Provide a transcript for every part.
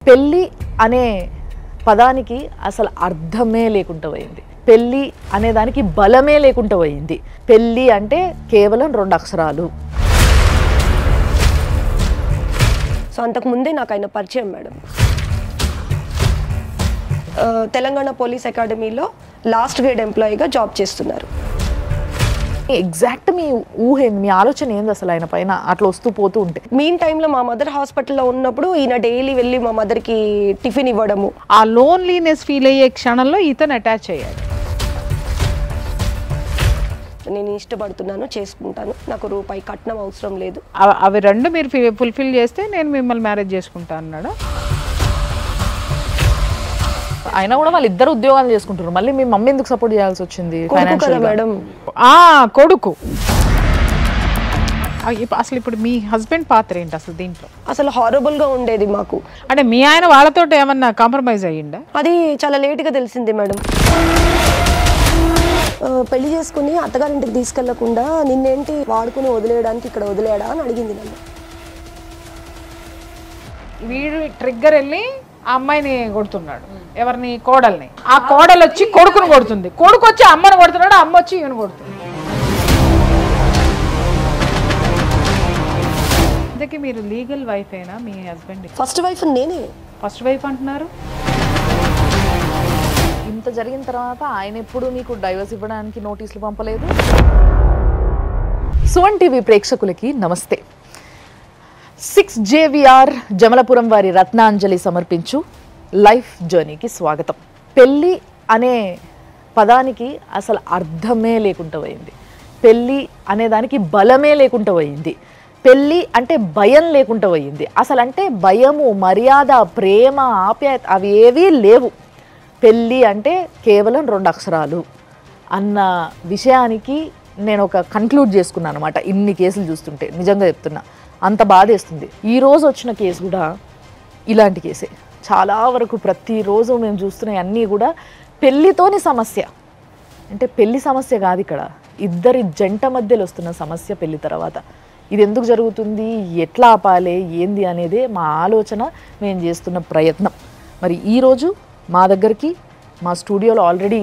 పెళ్ళి అనే పదానికి అసలు అర్థమే లేకుండా పోయింది. పెళ్ళి అనే దానికి బలమే లేకుండా పోయింది. పెళ్ళి అంటే కేవలం 2 అక్షరాలు. సో అంతకు ముందే నాకు ఆయన పరిచయం మేడం. తెలంగాణ పోలీస్ అకాడమీలో లాస్ట్ గ్రేడ్ ఎంప్లాయీగా జాబ్ చేస్తున్నారు. ఎగ్జాక్ట్ మీ ఊహ ఏంది, మీ ఆలోచన ఏంది అసలు ఆయన పైన అట్లా వస్తూ పోతూ ఉంటే? మీన్ టైంలో మా మదర్ హాస్పిటల్లో ఉన్నప్పుడు ఈయన డైలీ వెళ్ళి మా మదర్కి టిఫిన్ ఇవ్వడము. ఆ లోన్లీనెస్ ఫీల్ అయ్యే క్షణంలో ఇతను అటాచ్ అయ్యాడు. నేను ఇష్టపడుతున్నాను, చేసుకుంటాను, నాకు రూపాయి కట్నం అవసరం లేదు. అవి రెండు మీరు ఫుల్ఫిల్ చేస్తే నేను మిమ్మల్ని మ్యారేజ్ చేసుకుంటా అన్నాడు. అయినా కూడా వాళ్ళు ఇద్దరు ఉద్యోగాలు చేసుకుంటున్నారు, మళ్ళీ మీ మమ్మీ ఎందుకు సపోర్ట్ చేయాల్సి వచ్చింది? మేడం కొడుకు. అసలు ఇప్పుడు మీ హస్బెండ్ పాత్ర ఏంటి అసలు దీంట్లో? అసలు హారబుల్ గా ఉండేది మాకు. అంటే మీ ఆయన వాళ్ళతో ఏమన్నా కాంప్రమైజ్ అయ్యిందా? అది చాలా లేట్గా తెలిసింది మేడం. పెళ్లి చేసుకుని అత్తగారింటికి తీసుకెళ్లకుండా నిన్నేంటి వాడుకుని వదిలేయడానికి ఇక్కడ వదిలేయడా అని అడిగింది నన్ను. వీడు ట్రిగ్గర్ వెళ్ళి ఆ అమ్మాయిని కొడుతున్నాడు. ఎవరిని? కోడల్ని. ఆ కోడలు వచ్చి కొడుకుని కొడుతుంది, కొడుకు వచ్చి అమ్మని కొడుతున్నాడు, అమ్మ వచ్చి ఈయన కొడుతుంది. ఇంతకీ మీరు లీగల్ వైఫ్ ఏనా మీ హస్బెండ్? ఫస్ట్ వైఫ్ నేనే. ఫస్ట్ వైఫ్ అంటున్నారు. ఇంత జరిగిన తర్వాత ఆయన ఎప్పుడు మీకు డైవర్స్ ఇవ్వడానికి నోటీసులు పంపలేదు? సువన్ టీవీ ప్రేక్షకులకి నమస్తే. 6JVR జమలపురం వారి రత్నాంజలి సమర్పించు లైఫ్ జర్నీకి స్వాగతం. పెళ్ళి అనే పదానికి అసలు అర్థమే లేకుండా పోయింది. పెళ్ళి అనే దానికి బలమే లేకుండా పోయింది. పెళ్ళి అంటే భయం లేకుండా పోయింది. అసలు అంటే భయము, మర్యాద, ప్రేమ, ఆప్యాయత అవి ఏవీ లేవు. పెళ్ళి అంటే కేవలం 2 అక్షరాలు అన్న విషయానికి నేను ఒక కన్క్లూడ్ చేసుకున్నాను అనమాట. ఇన్ని కేసులు చూస్తుంటే నిజంగా చెప్తున్నా, అంత బాధేస్తుంది. ఈరోజు వచ్చిన కేసు కూడా ఇలాంటి కేసే. చాలా వరకు ప్రతిరోజు మేము చూస్తున్న అన్నీ కూడా పెళ్ళితోని సమస్య. అంటే పెళ్ళి సమస్య కాదు, ఇక్కడ ఇద్దరి జంట మధ్యలో వస్తున్న సమస్య పెళ్ళి తర్వాత. ఇది ఎందుకు జరుగుతుంది, ఎట్లా ఆపాలి, ఏంది అనేదే మా ఆలోచన, మేము చేస్తున్న ప్రయత్నం. మరి ఈరోజు మా దగ్గరికి మా స్టూడియోలో ఆల్రెడీ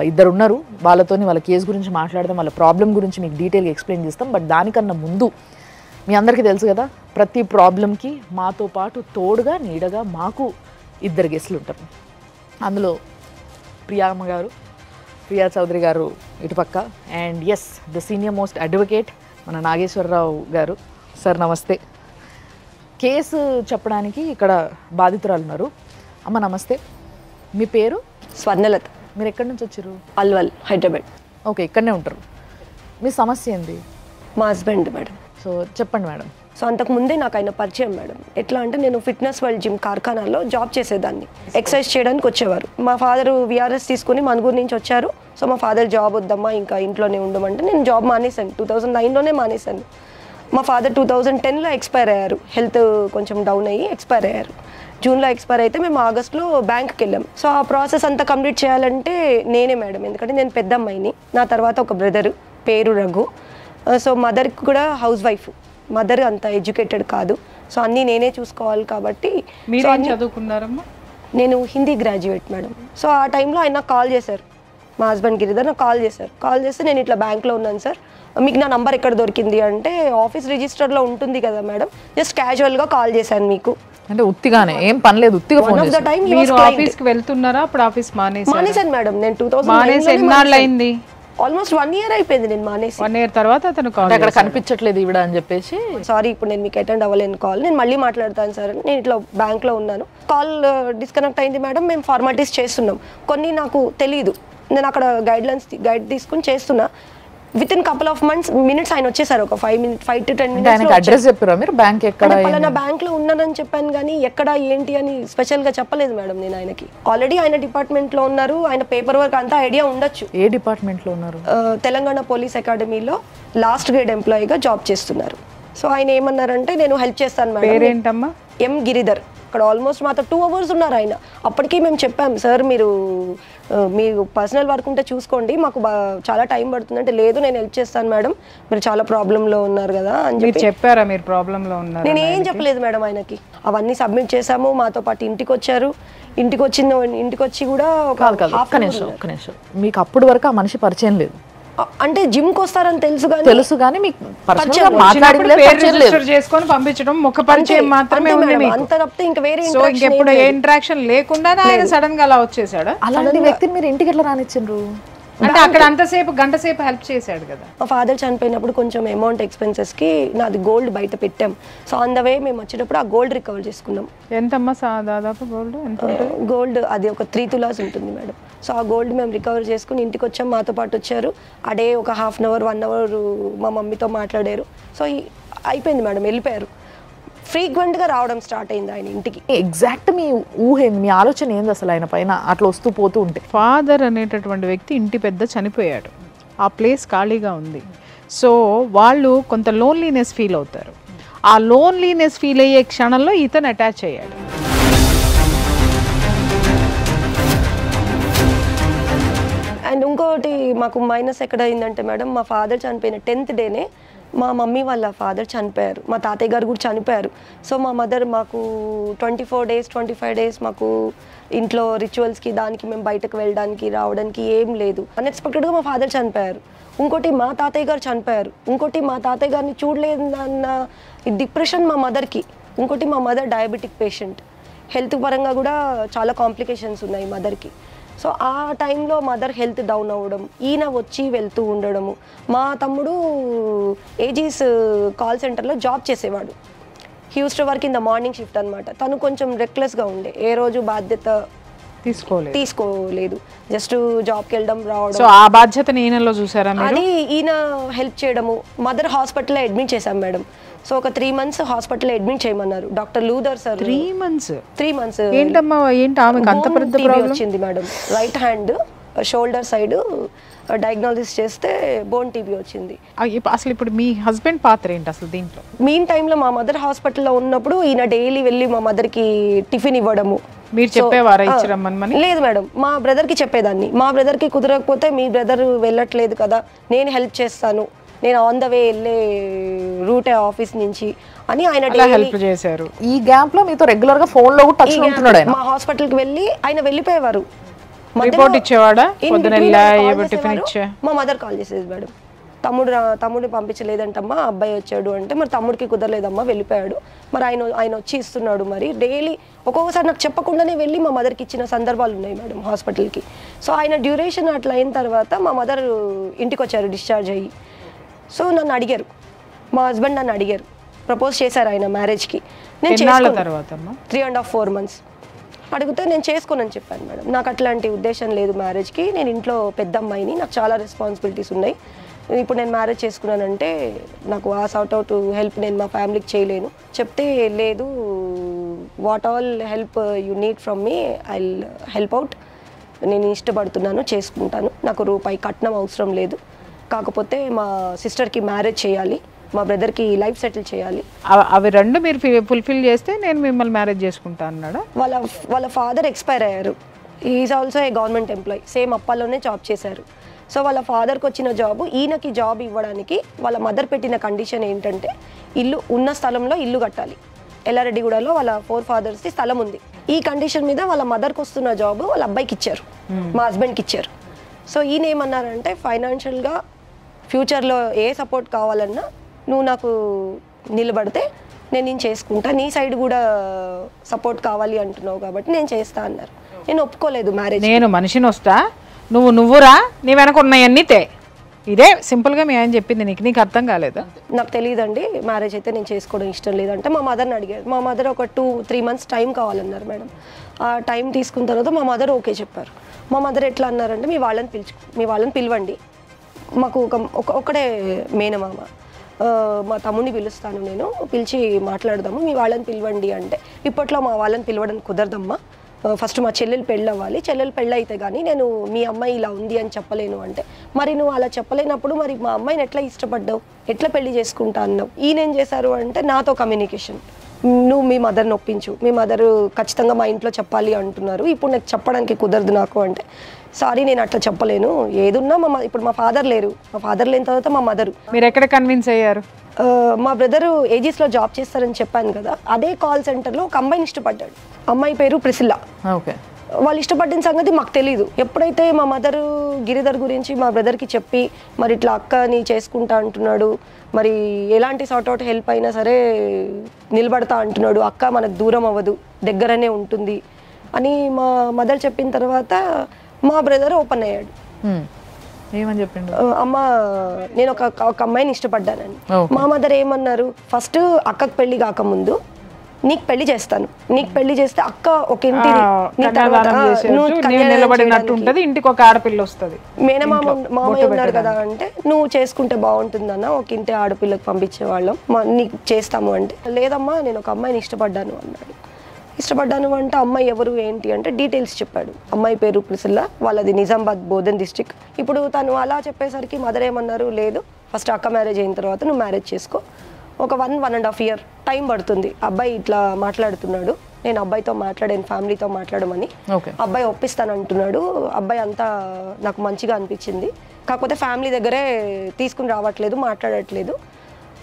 ఇద్దరు ఉన్నారు. వాళ్ళతోని వాళ్ళ కేసు గురించి మాట్లాడదాం, వాళ్ళ ప్రాబ్లం గురించి మీకు డీటెయిల్గా ఎక్స్ప్లెయిన్ చేస్తాం. బట్ దానికన్నా ముందు మీ అందరికీ తెలుసు కదా, ప్రతి ప్రాబ్లంకి మాతో పాటు తోడుగా నీడగా మాకు 2 గెస్టులు ఉంటారు. అందులో ప్రియమ్మ గారు, ప్రియా చౌదరి గారు ఇటుపక్క, and yes the senior most advocate మన నాగేశ్వరరావు గారు. సార్ నమస్తే. కేసు చెప్పడానికి ఇక్కడ బాధితురాలు ఉన్నారు. అమ్మ నమస్తే. మీ పేరు? స్వర్ణలత. మీరు ఎక్కడి నుంచి వచ్చారు? అల్వల్, హైదరాబాద్. ఓకే, ఇక్కడనే ఉంటారు. మీ సమస్య ఏంది? మా హస్బెండ్ మేడం. సో చెప్పండి మేడం. సో అంతకు ముందే నాకు ఆయన పరిచయం మేడం. ఎట్లా అంటే నేను ఫిట్నెస్ వరల్డ్ జిమ్ కార్ఖానాలో జాబ్ చేసేదాన్ని. ఎక్సర్సైజ్ చేయడానికి వచ్చేవారు. మా ఫాదర్ VRS తీసుకుని మనుగూరు నుంచి వచ్చారు. సో మా ఫాదర్ జాబ్ వద్దమ్మా ఇంకా ఇంట్లోనే ఉండమంటే నేను జాబ్ మానేశాను. 2009లోనే మానేశాను. మా ఫాదర్ 2010లో ఎక్స్పైర్ అయ్యారు. హెల్త్ కొంచెం డౌన్ అయ్యి ఎక్స్పైర్ అయ్యారు. జూన్లో ఎక్స్పైర్ అయితే మేము ఆగస్ట్లో బ్యాంక్కి వెళ్ళాం. సో ఆ ప్రాసెస్ అంతా కంప్లీట్ చేయాలంటే నేనే మేడం, ఎందుకంటే నేను పెద్ద అమ్మాయిని. నా తర్వాత ఒక బ్రదరు, పేరు రఘు. సో మదర్కి కూడా హౌస్ వైఫ్. మదర్ అంత ఎడ్యుకేటెడ్ కాదు. సో అన్నీ నేనే చూసుకోవాలి కాబట్టి. మీరు ఏం చదువుకున్నారమ్మా? నేను హిందీ గ్రాడ్యుయేట్ మేడం. సో ఆ టైంలో ఆయన నాకు కాల్ చేశారు, మా హస్బెండ్ గిరిధర్ నాకు కాల్ చేశారు. కాల్ చేస్తే నేను ఇట్లా బ్యాంక్లో ఉన్నాను సార్, మీకు నా నంబర్ ఎక్కడ దొరికింది అంటే, ఆఫీస్ రిజిస్టర్లో ఉంటుంది కదా మేడం, జస్ట్ క్యాజువల్గా కాల్ చేశాను మీకు. అంటే ఉత్తిగానే ఏం పని లేదు, ఉత్తిగా ఫోన్ చేశారు. మీరు ఆఫీస్కి వెళ్తున్నారా? అప్పుడు ఆఫీస్ మానేశాను మేడం. నేను 2009 అయింది. ఆల్మోస్ట్ 1 year అయిపోయింది నేను మానేసి. 1 year తర్వాత అతను అక్కడ కనిపించట్లేదు ఇవిడ అని చెప్పేసి, సారీ ఇప్పుడు నేను మీకు అటెండ్ అవ్వలేను కాల్, నేను మళ్ళీ మాట్లాడతాను సార్, నేను ఇట్లా బ్యాంక్లో ఉన్నాను. కాల్ డిస్కనెక్ట్ అయింది మేడం. మేము ఫార్మాలిటీస్ చేస్తున్నాం, కొన్ని నాకు తెలియదు. నేను అక్కడ గైడ్ తీసుకుని చేస్తున్నా. With in couple of minutes ఆయన వచ్చేసారు. ఒక 5 to 10 minutes. అడ్రస్ చెప్పారా మీరు? బ్యాంక్ ఎక్కడ? పలానా బ్యాంక్ లో ఉన్నానని చెప్పాను, కానీ ఎక్కడ ఏంటి అని స్పెషల్ గా చెప్పలేదు మేడం నేను ఆయనకి. ఆల్రెడీ ఆయన డిపార్ట్మెంట్ లో ఉన్నారు, ఆయన పేపర్ వర్క్ అంతా ఐడియా ఉండొచ్చు. ఏ డిపార్ట్మెంట్ లో ఉన్నారు? తెలంగాణ పోలీస్ అకాడమీలో లాస్ట్ గ్రేడ్ ఎంప్లాయీగా జాబ్ చేస్తున్నారు. సో ఆయన ఏమన్నారంటే, నేను హెల్ప్ చేస్తాను మేడం. పేరేంటమ్మా? ఎం గిరిధర్. అక్కడ ఆల్మోస్ట్ మాతో 2 hours ఉన్నారు ఆయన. అప్పటికీ మేము చెప్పాం, సార్ మీరు పర్సనల్ వర్క్ ఉంటే చూసుకోండి, మాకు చాలా టైం పడుతుంది అంటే, లేదు నేను హెల్ప్ చేస్తాను మేడం, మీరు చాలా ప్రాబ్లంలో ఉన్నారు కదా అని చెప్పి చెప్పారా? మీరు ప్రాబ్లంలో ఉన్నారు? నేను ఏం చెప్పలేదు మేడం ఆయనకి. అవన్నీ సబ్మిట్ చేసాము. మాతో పాటు ఇంటికి వచ్చారు. ఇంటికి వచ్చి కూడా ఒక ఒక్క నిమిషం. మీకు అప్పుడు వరకు ఆ మనిషి పరిచయం లేదు? అంటే జిమ్ కి వస్తారని తెలుసు కానీ మీకు చేసుకొని పంపించడం ముఖ పరిచయం మాత్రమే ఉంది మీకు. అంత తప్పితే ఇంకా వేరే ఇంకెప్పుడు ఇంటరాక్షన్ లేకుండా ఆయన సడన్ గా అలా వచ్చేసాడు. అలాంటి వ్యక్తిని మీరు ఇంటికి ఎట్లా రానిచ్చిండ్రు? అంటే అక్కడ అంతసేపు గంట సేపు హెల్ప్ చేశాడు కదా. మా ఫాదర్ చనిపోయినప్పుడు కొంచెం అమౌంట్ ఎక్స్పెన్సెస్ కి నాది గోల్డ్ బయట పెట్టాం. సో ఆన్ ద వే మేము వచ్చేటప్పుడు ఆ గోల్డ్ రికవర్ చేసుకున్నాం. ఎంతమ్మా దాదాపు గోల్డ్ ఎంత ఉంటుంది? గోల్డ్ అది ఒక 3 తులాస్ ఉంటుంది మేడం. సో ఆ గోల్డ్ మేము రికవర్ చేసుకుని ఇంటికి వచ్చాం. మాతో పాటు వచ్చారు. అడే ఒక 1/2 అవర్ 1 అవర్ మా మమ్మీతో మాట్లాడారు. సో అయిపోయింది మేడం, వెళ్ళిపోయారు. ఫ్రీక్వెంట్గా రావడం స్టార్ట్ అయింది ఆయన ఇంటికి. ఎగ్జాక్ట్ మీ ఊహ ఏంది, మీ ఆలోచన ఏంది అసలు ఆయన పైన అట్లా వస్తూ పోతూ ఉంటే? ఫాదర్ అనేటటువంటి వ్యక్తి ఇంటి పెద్ద చనిపోయాడు, ఆ ప్లేస్ ఖాళీగా ఉంది. సో వాళ్ళు కొంత లోన్లీనెస్ ఫీల్ అవుతారు. ఆ లోన్లీనెస్ ఫీల్ అయ్యే క్షణంలో ఇతను అటాచ్ అయ్యాడు. అండ్ ఇంకోటి మాకు మైనస్ ఎక్కడ అయిందంటే మేడం, మా ఫాదర్ చనిపోయిన 10th డేనే మా మమ్మీ వాళ్ళ ఫాదర్ చనిపోయారు. మా తాతయ్య గారు కూడా చనిపోయారు. సో మా మదర్ మాకు 24 డేస్ 25 డేస్ మాకు ఇంట్లో రిచువల్స్కి దానికి మేము బయటకు వెళ్ళడానికి రావడానికి ఏం లేదు. అన్ఎక్స్పెక్టెడ్గా మా ఫాదర్ చనిపోయారు. ఇంకోటి మా తాతయ్య గారు చనిపోయారు. ఇంకోటి మా తాతయ్య గారిని చూడలేదన్న డిప్రెషన్ మా మదర్కి. ఇంకోటి మా మదర్ డయాబెటిక్ పేషెంట్, హెల్త్ పరంగా కూడా చాలా కాంప్లికేషన్స్ ఉన్నాయి మదర్కి. సో ఆ టైంలో మదర్ హెల్త్ డౌన్ అవ్వడం, ఈయన వచ్చి వెళ్తూ ఉండడము. మా తమ్ముడు ఏజీస్ కాల్ సెంటర్లో జాబ్ చేసేవాడు. He used work in the morning shift అనమాట. తను కొంచెం రెక్లెస్గా ఉండే, ఏ రోజు బాధ్యత తీసుకోలేదు. జస్ట్ జాబ్కి వెళ్ళడం రావడం. సో ఆ బాధ్యతని ఈయనలో చూసారా? అది ఈయన హెల్ప్ చేయడము. మదర్ హాస్పిటల్లో అడ్మిట్ చేశాం మేడం. సో ఒక 3 months హాస్పిటల్లో అడ్మిట్ చేయమన్నారు డాక్టర్ లూథర్ సార్. 3 months ఏంటమ్మా ఆమెకు అంత పెద్ద ప్రాబ్లం వచ్చింది madam. Right hand shoulder side diagnosis చేస్తే బోన్ టీబీ వచ్చింది. అసలు ఇప్పుడు మీ హస్బెండ్ పాత్ర ఏంటి అసలు దీంట్లో? మీన్ టైంలో మా మదర్ హాస్పిటల్లో ఉన్నప్పుడు ఈయన డైలీ వెళ్ళి మా మదర్కి టిఫిన్ ఇవ్వడము. మీరు చెప్పేవారా ఇచ్చిరమ్మని? లేదు మేడం, మా బ్రదర్కి చెప్పేదాన్ని. మా బ్రదర్కి కుదరకపోతే మీ బ్రదర్ వెళ్ళట్లేదు కదా, నేను హెల్ప్ చేస్తాను, నేను ఆన్ ద వే వెళ్ళే రూటే ఆఫీస్ నుంచి అని ఆయన హెల్ప్ చేశారు. ఈ గ్యాప్ లో మీతో రెగ్యులర్ గా ఫోన్ లో కూడా టచ్ ఉంటున్నాడు ఆయన. మా హాస్పిటల్ కి వెళ్ళి ఆయన వెళ్ళిపోయేవారు. రిపోర్ట్ ఇచ్చేవాడా? మా మదర్ కాల్ చేసేది మేడం, తమ్ముడు పంపించలేదంటమ్మా, అబ్బాయి వచ్చాడు అంటే, మరి తమ్ముడికి కుదరలేదమ్మా, వెళ్ళిపోయాడు, మరి ఆయన వచ్చి ఇస్తున్నాడు. మరి డైలీ ఒక్కొక్కసారి నాకు చెప్పకుండానే వెళ్ళి మా మదర్కి ఇచ్చిన సందర్భాలు ఉన్నాయి మేడం హాస్పిటల్కి. సో ఆయన డ్యూరేషన్ అట్లా అయిన తర్వాత మా మదర్ ఇంటికి వచ్చారు డిశ్చార్జ్ అయ్యి. సో నన్ను అడిగారు, మా హస్బెండ్ నన్ను అడిగారు, ప్రపోజ్ చేశారు ఆయన మ్యారేజ్కి. నేను 3.5-4 months అడిగితే నేను చేసుకోనని చెప్పాను మేడం. నాకు అట్లాంటి ఉద్దేశం లేదు మ్యారేజ్కి, నేను ఇంట్లో పెద్ద అమ్మాయిని, నాకు చాలా రెస్పాన్సిబిలిటీస్ ఉన్నాయి, ఇప్పుడు నేను మ్యారేజ్ చేసుకున్నానంటే నాకు ఆ సార్ట్ అవుట్ హెల్ప్ నేను మా ఫ్యామిలీకి చేయలేను. చెప్తే లేదు, what all help you need from me I help out, నేను ఇష్టపడుతున్నాను, చేసుకుంటాను, నాకు రూపాయి కట్నం అవసరం లేదు, కాకపోతే మా సిస్టర్కి మ్యారేజ్ చేయాలి, మా బ్రదర్కి లైఫ్ సెటిల్ చేయాలి. అవి రెండు మీరు ఫుల్ఫిల్ చేస్తే నేను మిమ్మల్ని మ్యారేజ్ చేసుకుంటా అన్నాడా? వాళ్ళ ఫాదర్ ఎక్స్పైర్ అయ్యారు. Is also a government employee, same అప్పాల్లోనే జాబ్ చేశారు. సో వాళ్ళ ఫాదర్కి వచ్చిన జాబు ఈయనకి జాబ్ ఇవ్వడానికి వాళ్ళ మదర్ పెట్టిన కండిషన్ ఏంటంటే, ఇల్లు ఉన్న స్థలంలో ఇల్లు కట్టాలి. ఎల్లారెడ్డిగూడలో వాళ్ళ 4 fathersది స్థలం ఉంది. ఈ కండిషన్ మీద వాళ్ళ మదర్కి వస్తున్న జాబ్ వాళ్ళ అబ్బాయికి ఇచ్చారు, మా హస్బెండ్కి ఇచ్చారు. సో ఈయన ఏమన్నారంటే, ఫైనాన్షియల్గా ఫ్యూచర్లో ఏ సపోర్ట్ కావాలన్నా నువ్వు నాకు నిలబడితే నేను చేసుకుంటా, నీ సైడ్ కూడా సపోర్ట్ కావాలి అంటున్నావు కాబట్టి నేను చేస్తా అన్నారు. నేను ఒప్పుకోలేదు మ్యారేజ్. నేను మనిషిని వస్తా, నువ్వురా, నీ వెనక ఉన్నాయన్నీ తే, ఇదే సింపుల్గా మీ ఆయన చెప్పింది. నీకు అర్థం కాలేదు? నాకు తెలియదండి, మ్యారేజ్ అయితే నేను చేసుకోవడం ఇష్టం లేదంటే మా మదర్ని అడిగారు. మా మదర్ ఒక 2-3 months టైం కావాలన్నారు మేడం. ఆ టైం తీసుకున్న తర్వాత మా మదర్ ఓకే చెప్పారు. మా మదర్ ఎట్లా అన్నారంటే, మీ వాళ్ళని పిలవండి, మాకు ఒకడే మేనమామ, మా తమ్ముడిని పిలుస్తాను, నేను పిలిచి మాట్లాడదాము, మీ వాళ్ళని పిలవండి అంటే, ఇప్పట్లో మా వాళ్ళని పిలవడానికి కుదరదమ్మా, ఫస్ట్ మా చెల్లెలు పెళ్ళి అవ్వాలి, చెల్లెలు పెళ్ళి అయితే కానీ నేను మీ అమ్మాయి ఇలా ఉంది అని చెప్పలేను అంటే, మరి నువ్వు అలా చెప్పలేనప్పుడు మరి మా అమ్మాయిని ఎట్లా ఇష్టపడ్డావు, ఎట్లా పెళ్లి చేసుకుంటా అన్నావు? ఈయన ఏం చేశారు అంటే, నాతో కమ్యూనికేషన్, నువ్వు మీ మదర్ని ఒప్పించు, మీ మదర్ ఖచ్చితంగా మా ఇంట్లో చెప్పాలి అంటున్నారు, ఇప్పుడు నాకు చెప్పడానికి కుదరదు నాకు అంటే, సారీ నేను అట్లా చెప్పలేను, ఏదున్నా ఇప్పుడు మా ఫాదర్ లేరు, మా ఫాదర్ లేని తర్వాత మా మదరు. మీరు ఎక్కడ కన్విన్స్ అయ్యారు? మా బ్రదరు ఏజీస్లో జాబ్ చేస్తారని చెప్పాను కదా, అదే కాల్ సెంటర్లో ఒక అమ్మాయిని ఇష్టపడ్డాడు. అమ్మాయి పేరు ప్రిసిల్లా. ఓకే. వాళ్ళు ఇష్టపడిన సంగతి మాకు తెలియదు. ఎప్పుడైతే మా మదరు గిరిధర్ గురించి మా బ్రదర్కి చెప్పి, మరి ఇట్లా అక్కని చేసుకుంటా అంటున్నాడు, మరి ఎలాంటి సార్ట్అవుట్ హెల్ప్ అయినా సరే నిలబడతా అంటున్నాడు, అక్క మనకు దూరం అవ్వదు, దగ్గరనే ఉంటుంది అని మా మదర్ చెప్పిన తర్వాత మా బ్రదర్ ఓపెన్ అయ్యాడు. ఏమని చెప్పిండు? అమ్మ నేను ఒక అమ్మాయిని ఇష్టపడ్డానని. మా మదర్ ఏమన్నారు, ఫస్ట్ అక్కకు పెళ్లి కాకముందు నీకు పెళ్లి చేస్తాను, నీకు పెళ్లి చేస్తే అక్క ఒక ఇంటి ఇంటికి ఒక ఆడపిల్ల వస్తుంది, మామయ్య ఉన్నారు కదా అంటే నువ్వు చేసుకుంటే బాగుంటుందన్న, ఒక ఇంటి ఆడపిల్లకి పంపించేవాళ్ళం, నీకు చేస్తాము అంటే, లేదమ్మా నేను ఒక అమ్మాయిని ఇష్టపడ్డాను అన్నాడు. ఇష్టపడ్డాను అంటే అమ్మాయి ఎవరు ఏంటి అంటే డీటెయిల్స్ చెప్పాడు. అమ్మాయి పేరు ప్రిసిల్లా, వాళ్ళది నిజామాబాద్ బోధన్ డిస్ట్రిక్ట్. ఇప్పుడు తను అలా చెప్పేసరికి మదర్ ఏమన్నారు, లేదు ఫస్ట్ అక్క మ్యారేజ్ అయిన తర్వాత నువ్వు మ్యారేజ్ చేసుకో, ఒక 1.5 year టైం పడుతుంది, అబ్బాయి ఇట్లా మాట్లాడుతున్నాడు, నేను అబ్బాయితో మాట్లాడాను ఫ్యామిలీతో మాట్లాడమని, అబ్బాయి ఒప్పిస్తానంటున్నాడు, అబ్బాయి అంతా నాకు మంచిగా అనిపించింది, కాకపోతే ఫ్యామిలీ దగ్గరే తీసుకుని రావట్లేదు, మాట్లాడట్లేదు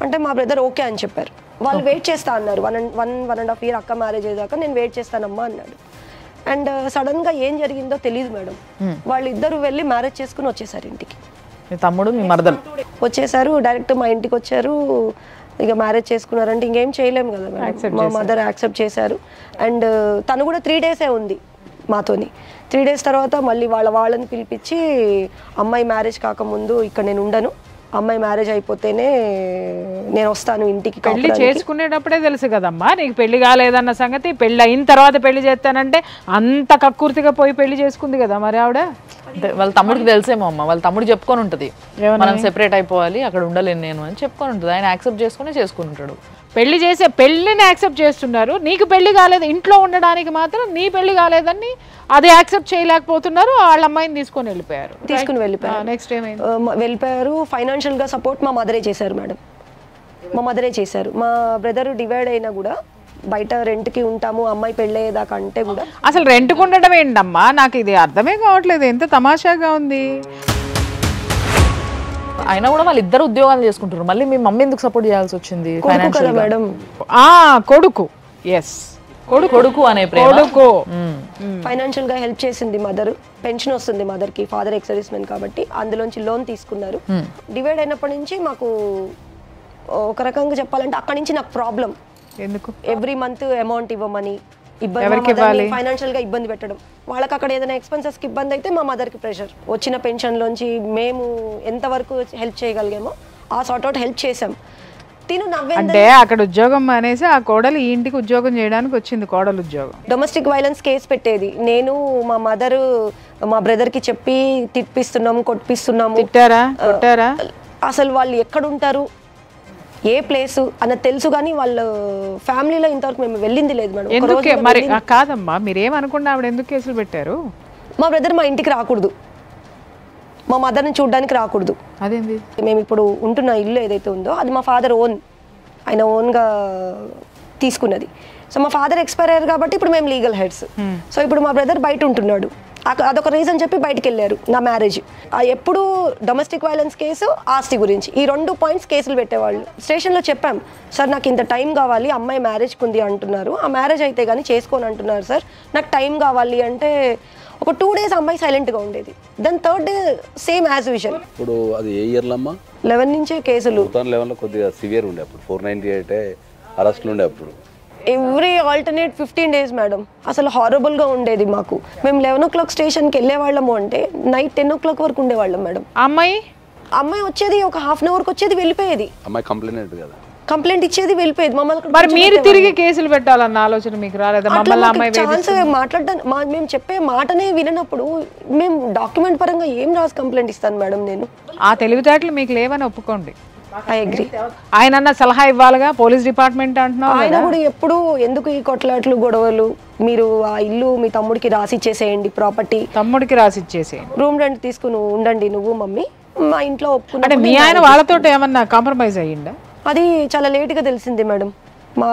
అంటే మా బ్రదర్ ఓకే అని చెప్పారు. వాళ్ళు వెయిట్ చేస్తా అన్నారు, 1.5 year అక్క మ్యారేజ్ అయ్యాక నేను వెయిట్ చేస్తానమ్మా అన్నాడు. అండ్ సడన్గా ఏం జరిగిందో తెలియదు మేడం, వాళ్ళిద్దరూ వెళ్ళి మ్యారేజ్ చేసుకుని వచ్చేసారు ఇంటికి. మీ తమ్ముడు మీ మరదలు వచ్చేసారు, డైరెక్ట్ మా ఇంటికి వచ్చారు, ఇక మ్యారేజ్ చేసుకున్నారంటే ఇంకేం చేయలేము కదా మేడం. మా మదర్ యాక్సెప్ట్ చేశారు. అండ్ తను కూడా 3 days ఉంది మాతోని. 3 days తర్వాత మళ్ళీ వాళ్ళని పిలిపించి, అమ్మాయి మ్యారేజ్ కాకముందు ఇక్కడ నేను ఉండను, అమ్మాయి మ్యారేజ్ అయిపోతేనే నేను వస్తాను ఇంటికి. పెళ్లి చేసుకునేటప్పుడే తెలుసు కదమ్మా నీకు పెళ్లి కాలేదన్న సంగతి, పెళ్లి అయిన తర్వాత పెళ్లి చేస్తానంటే అంత కక్కుర్తిగా పోయి పెళ్లి చేసుకుంది కదా మరి ఆవిడ. వాళ్ళ తమ్ముడికి తెలిసేమో అమ్మ, వాళ్ళ తమ్ముడు చెప్పుకొని ఉంటుంది మనం సెపరేట్ అయిపోవాలి అక్కడ ఉండలేను నేను అని చెప్పుకొని ఉంటుంది, ఆయన యాక్సెప్ట్ చేసుకుని ఉంటాడు. పెళ్లి చేసే పెళ్లిని యాక్సెప్ట్ చేస్తున్నారు, నీకు పెళ్లి కాలేదు, ఇంట్లో ఉండడానికి మాత్రం నీ పెళ్లి కాలేదని అది యాక్సెప్ట్ చేయలేకపోతున్నారు, వాళ్ళ అమ్మాయిని తీసుకొని వెళ్ళిపోయారు. నెక్స్ట్ ఏమైంది? వెళ్ళిపోయారు. ఫైనాన్షియల్ గా సపోర్ట్ మా మదరే చేశారు మేడం, మా మదరే చేశారు. మా బ్రదర్ డివైడ్ అయినా కూడా బయట రెంట్కి ఉంటాము అమ్మాయి పెళ్ళయ్యేదాకా అంటే కూడా. అసలు రెంట్కి ఉండడం ఏంటమ్మా, నాకు ఇది అర్థమే కావట్లేదు, ఎంత తమాషాగా ఉంది. అయినా కూడా వాళ్ళు ఇద్దరు ఉద్యోగాలు చేసుకుంటారు, మళ్ళీ మీ మమ్మీ ఎందుకు సపోర్ట్ చేయాల్సి వచ్చింది? మేడం కొడుకు, ఎస్ కొడుకు అనే కొడుకు ఫైనాన్షియల్ గా హెల్ప్ చేసింది మదర్. పెన్షన్ వస్తుంది మదర్ కి, ఫాదర్ ఎక్స్ సర్వీస్ మెన్ కాబట్టి అందులోంచి లోన్ తీసుకున్నారు. డివైడ్ అయినప్పటి నుంచి మాకు ఒక రకంగా చెప్పాలంటే అక్కడి నుంచి నాకు ప్రాబ్లం. ఎందుకు? ఎవ్రీ మంత్ అమౌంట్ ఇవ్వమని, ఇబ్బంది, ఫైనాన్షియల్ గా ఇబ్బంది పెట్టడం, వాళ్ళకి అక్కడ ఏదైనా ఎక్స్పెన్సెస్ కి ఇబ్బంది అయితే మా మదర్ కి ప్రెషర్. వచ్చిన పెన్షన్ లోంచి మేము ఎంత వరకు హెల్ప్ చేయగలిగామో ఆ సార్ట్ అవుట్ హెల్ప్ చేసాం. అంటే అక్కడ ఉద్యోగం అనేసి ఆ కోడలు ఈ ఇంటికి ఉద్యోగం చేయడానికి వచ్చింది, కోడలు ఉద్యోగం. డొమెస్టిక్ వైలెన్స్ కేసు పెట్టేది నేను, మా మదర్ మా బ్రదర్ కి చెప్పి తిప్పిస్తున్నాము, కొట్టిస్తున్నాము. తిట్టారా? అసలు వాళ్ళు ఎక్కడుంటారు, ఏ ప్లేసు అన్నది తెలుసు, కానీ వాళ్ళ ఫ్యామిలీలో ఇంతవరకు మేము వెళ్ళింది లేదు మేడం. ఎందుకే మరి? కాదమ్మా, మీరేమనుకున్నా ఆవిడ ఎందుకు కేసులు పెట్టారు? మా బ్రదర్ మా ఇంటికి రాకూడదు, మా మదర్ని చూడడానికి రాకూడదు. అదేంది? మేము ఇప్పుడు ఉంటున్న ఇల్లు ఏదైతే ఉందో అది మా ఫాదర్ ఆయన ఓన్గా తీసుకున్నది. సో మా ఫాదర్ ఎక్స్పైర్ అయ్యారు కాబట్టి ఇప్పుడు మేము లీగల్ హెడ్స్. సో ఇప్పుడు మా బ్రదర్ బయట ఉంటున్నాడు, అదొక రీజన్ చెప్పి బయటకు వెళ్ళారు. నా మ్యారేజ్ ఎప్పుడు డొమెస్టిక్ వైలెన్స్ కేసు, ఆస్తి గురించి, ఈ 2 points కేసులు పెట్టేవాళ్ళు. స్టేషన్లో చెప్పాం, సార్ నాకు ఇంత టైం కావాలి, అమ్మాయి మ్యారేజ్కి ఉంది అంటున్నారు, ఆ మ్యారేజ్ అయితే కానీ చేసుకోని అంటున్నారు సార్, నాకు టైం కావాలి అంటే ఒక 2 days అమ్మాయి సైలెంట్గా ఉండేది. Then 3rd day same as usual. ఇప్పుడు అది ఏ ఇయర్లో అమ్మా? 11 నుంచే కేసులు. 2011లో కొద్దిగా సివియర్ ఉండే, అప్పుడు 498 అరెస్టులు ఉండే. అప్పుడు ఎవ్రీ ఆల్టర్నేట్ 15 days మేడం, అసలు హారబుల్గా ఉండేది మాకు. మేము 11 o'clock స్టేషన్కి వెళ్ళే వాళ్ళము అంటే నైట్ 10 o'clock వరకు ఉండేవాళ్ళం మేడం. అమ్మాయి వచ్చేది ఒక 1/2 hourకి వచ్చేది, వెళ్ళిపోయేది. అమ్మాయి కంప్లైంట్ ఇచ్చేది, వెళ్ళిపోయేది. మమ్మల్ని మరి మీరు తిరిగి కేసులు పెట్టాలన్న ఆలోచన మీకు రాలేదా? ఛాన్స్ మాట్లాడడానికి మేము చెప్పే మాటనే వినప్పుడు మేము డాక్యుమెంట్ పరంగా ఏం రాసి కంప్లైంట్ ఇస్తాను మేడం నేను? ఆ తెలివితేటలు మీకు లేవని ఒప్పుకోండి. I agree. ఆయన సలహా ఇవ్వాలిగా, పోలీస్ డిపార్ట్మెంట్ అంటున్నావు. ఆయన కూడా ఎప్పుడు ఎందుకు ఈ కొట్లాట్లు గొడవలు, మీరు ఆ ఇల్లు మీ తమ్ముడికి రాసి ఇచ్చేసేయండి, ప్రాపర్టీ తమ్ముడికి రాసి ఇచ్చేసేయండి, రూమ్ రెంట్ తీసుకుని ఉండండి నువ్వు మమ్మీ, మా ఇంట్లో ఒప్పుకున్నా. అంటే మీ ఆయన వాళ్ళతో ఏమన్నా కాంప్రమైజ్ అయ్యిందా? అది చాలా లేట్గా తెలిసింది మేడం. మా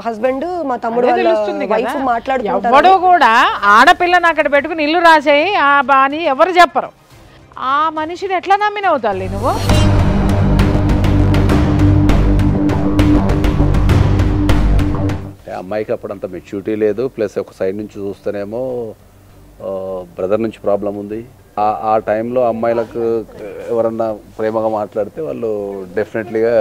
హస్బెండ్ మా తమ్ముడు వాళ్ళ తెలుస్తుంది వైఫ్ కదా. మాట్లాడుకుంటారు. ఎవడు కూడా ఆడపిల్లని అక్కడ పెట్టుకుని ఇల్లు రాసేయి ఆ బాని ఎవరు చెప్పరు. ఆ మనిషిని ఎట్లా నమ్మినవు తల్లి నువ్వు? అమ్మాయికి అప్పుడు అంత మెచ్యూరిటీ లేదు, ప్లస్ ఒక సైడ్ నుంచి చూస్తేనేమో బ్రదర్ నుంచి ప్రాబ్లం ఉంది. ఆ టైంలో అమ్మాయిలకు ఎవరన్నా ప్రేమగా మాట్లాడితే వాళ్ళు డెఫినెట్లీగా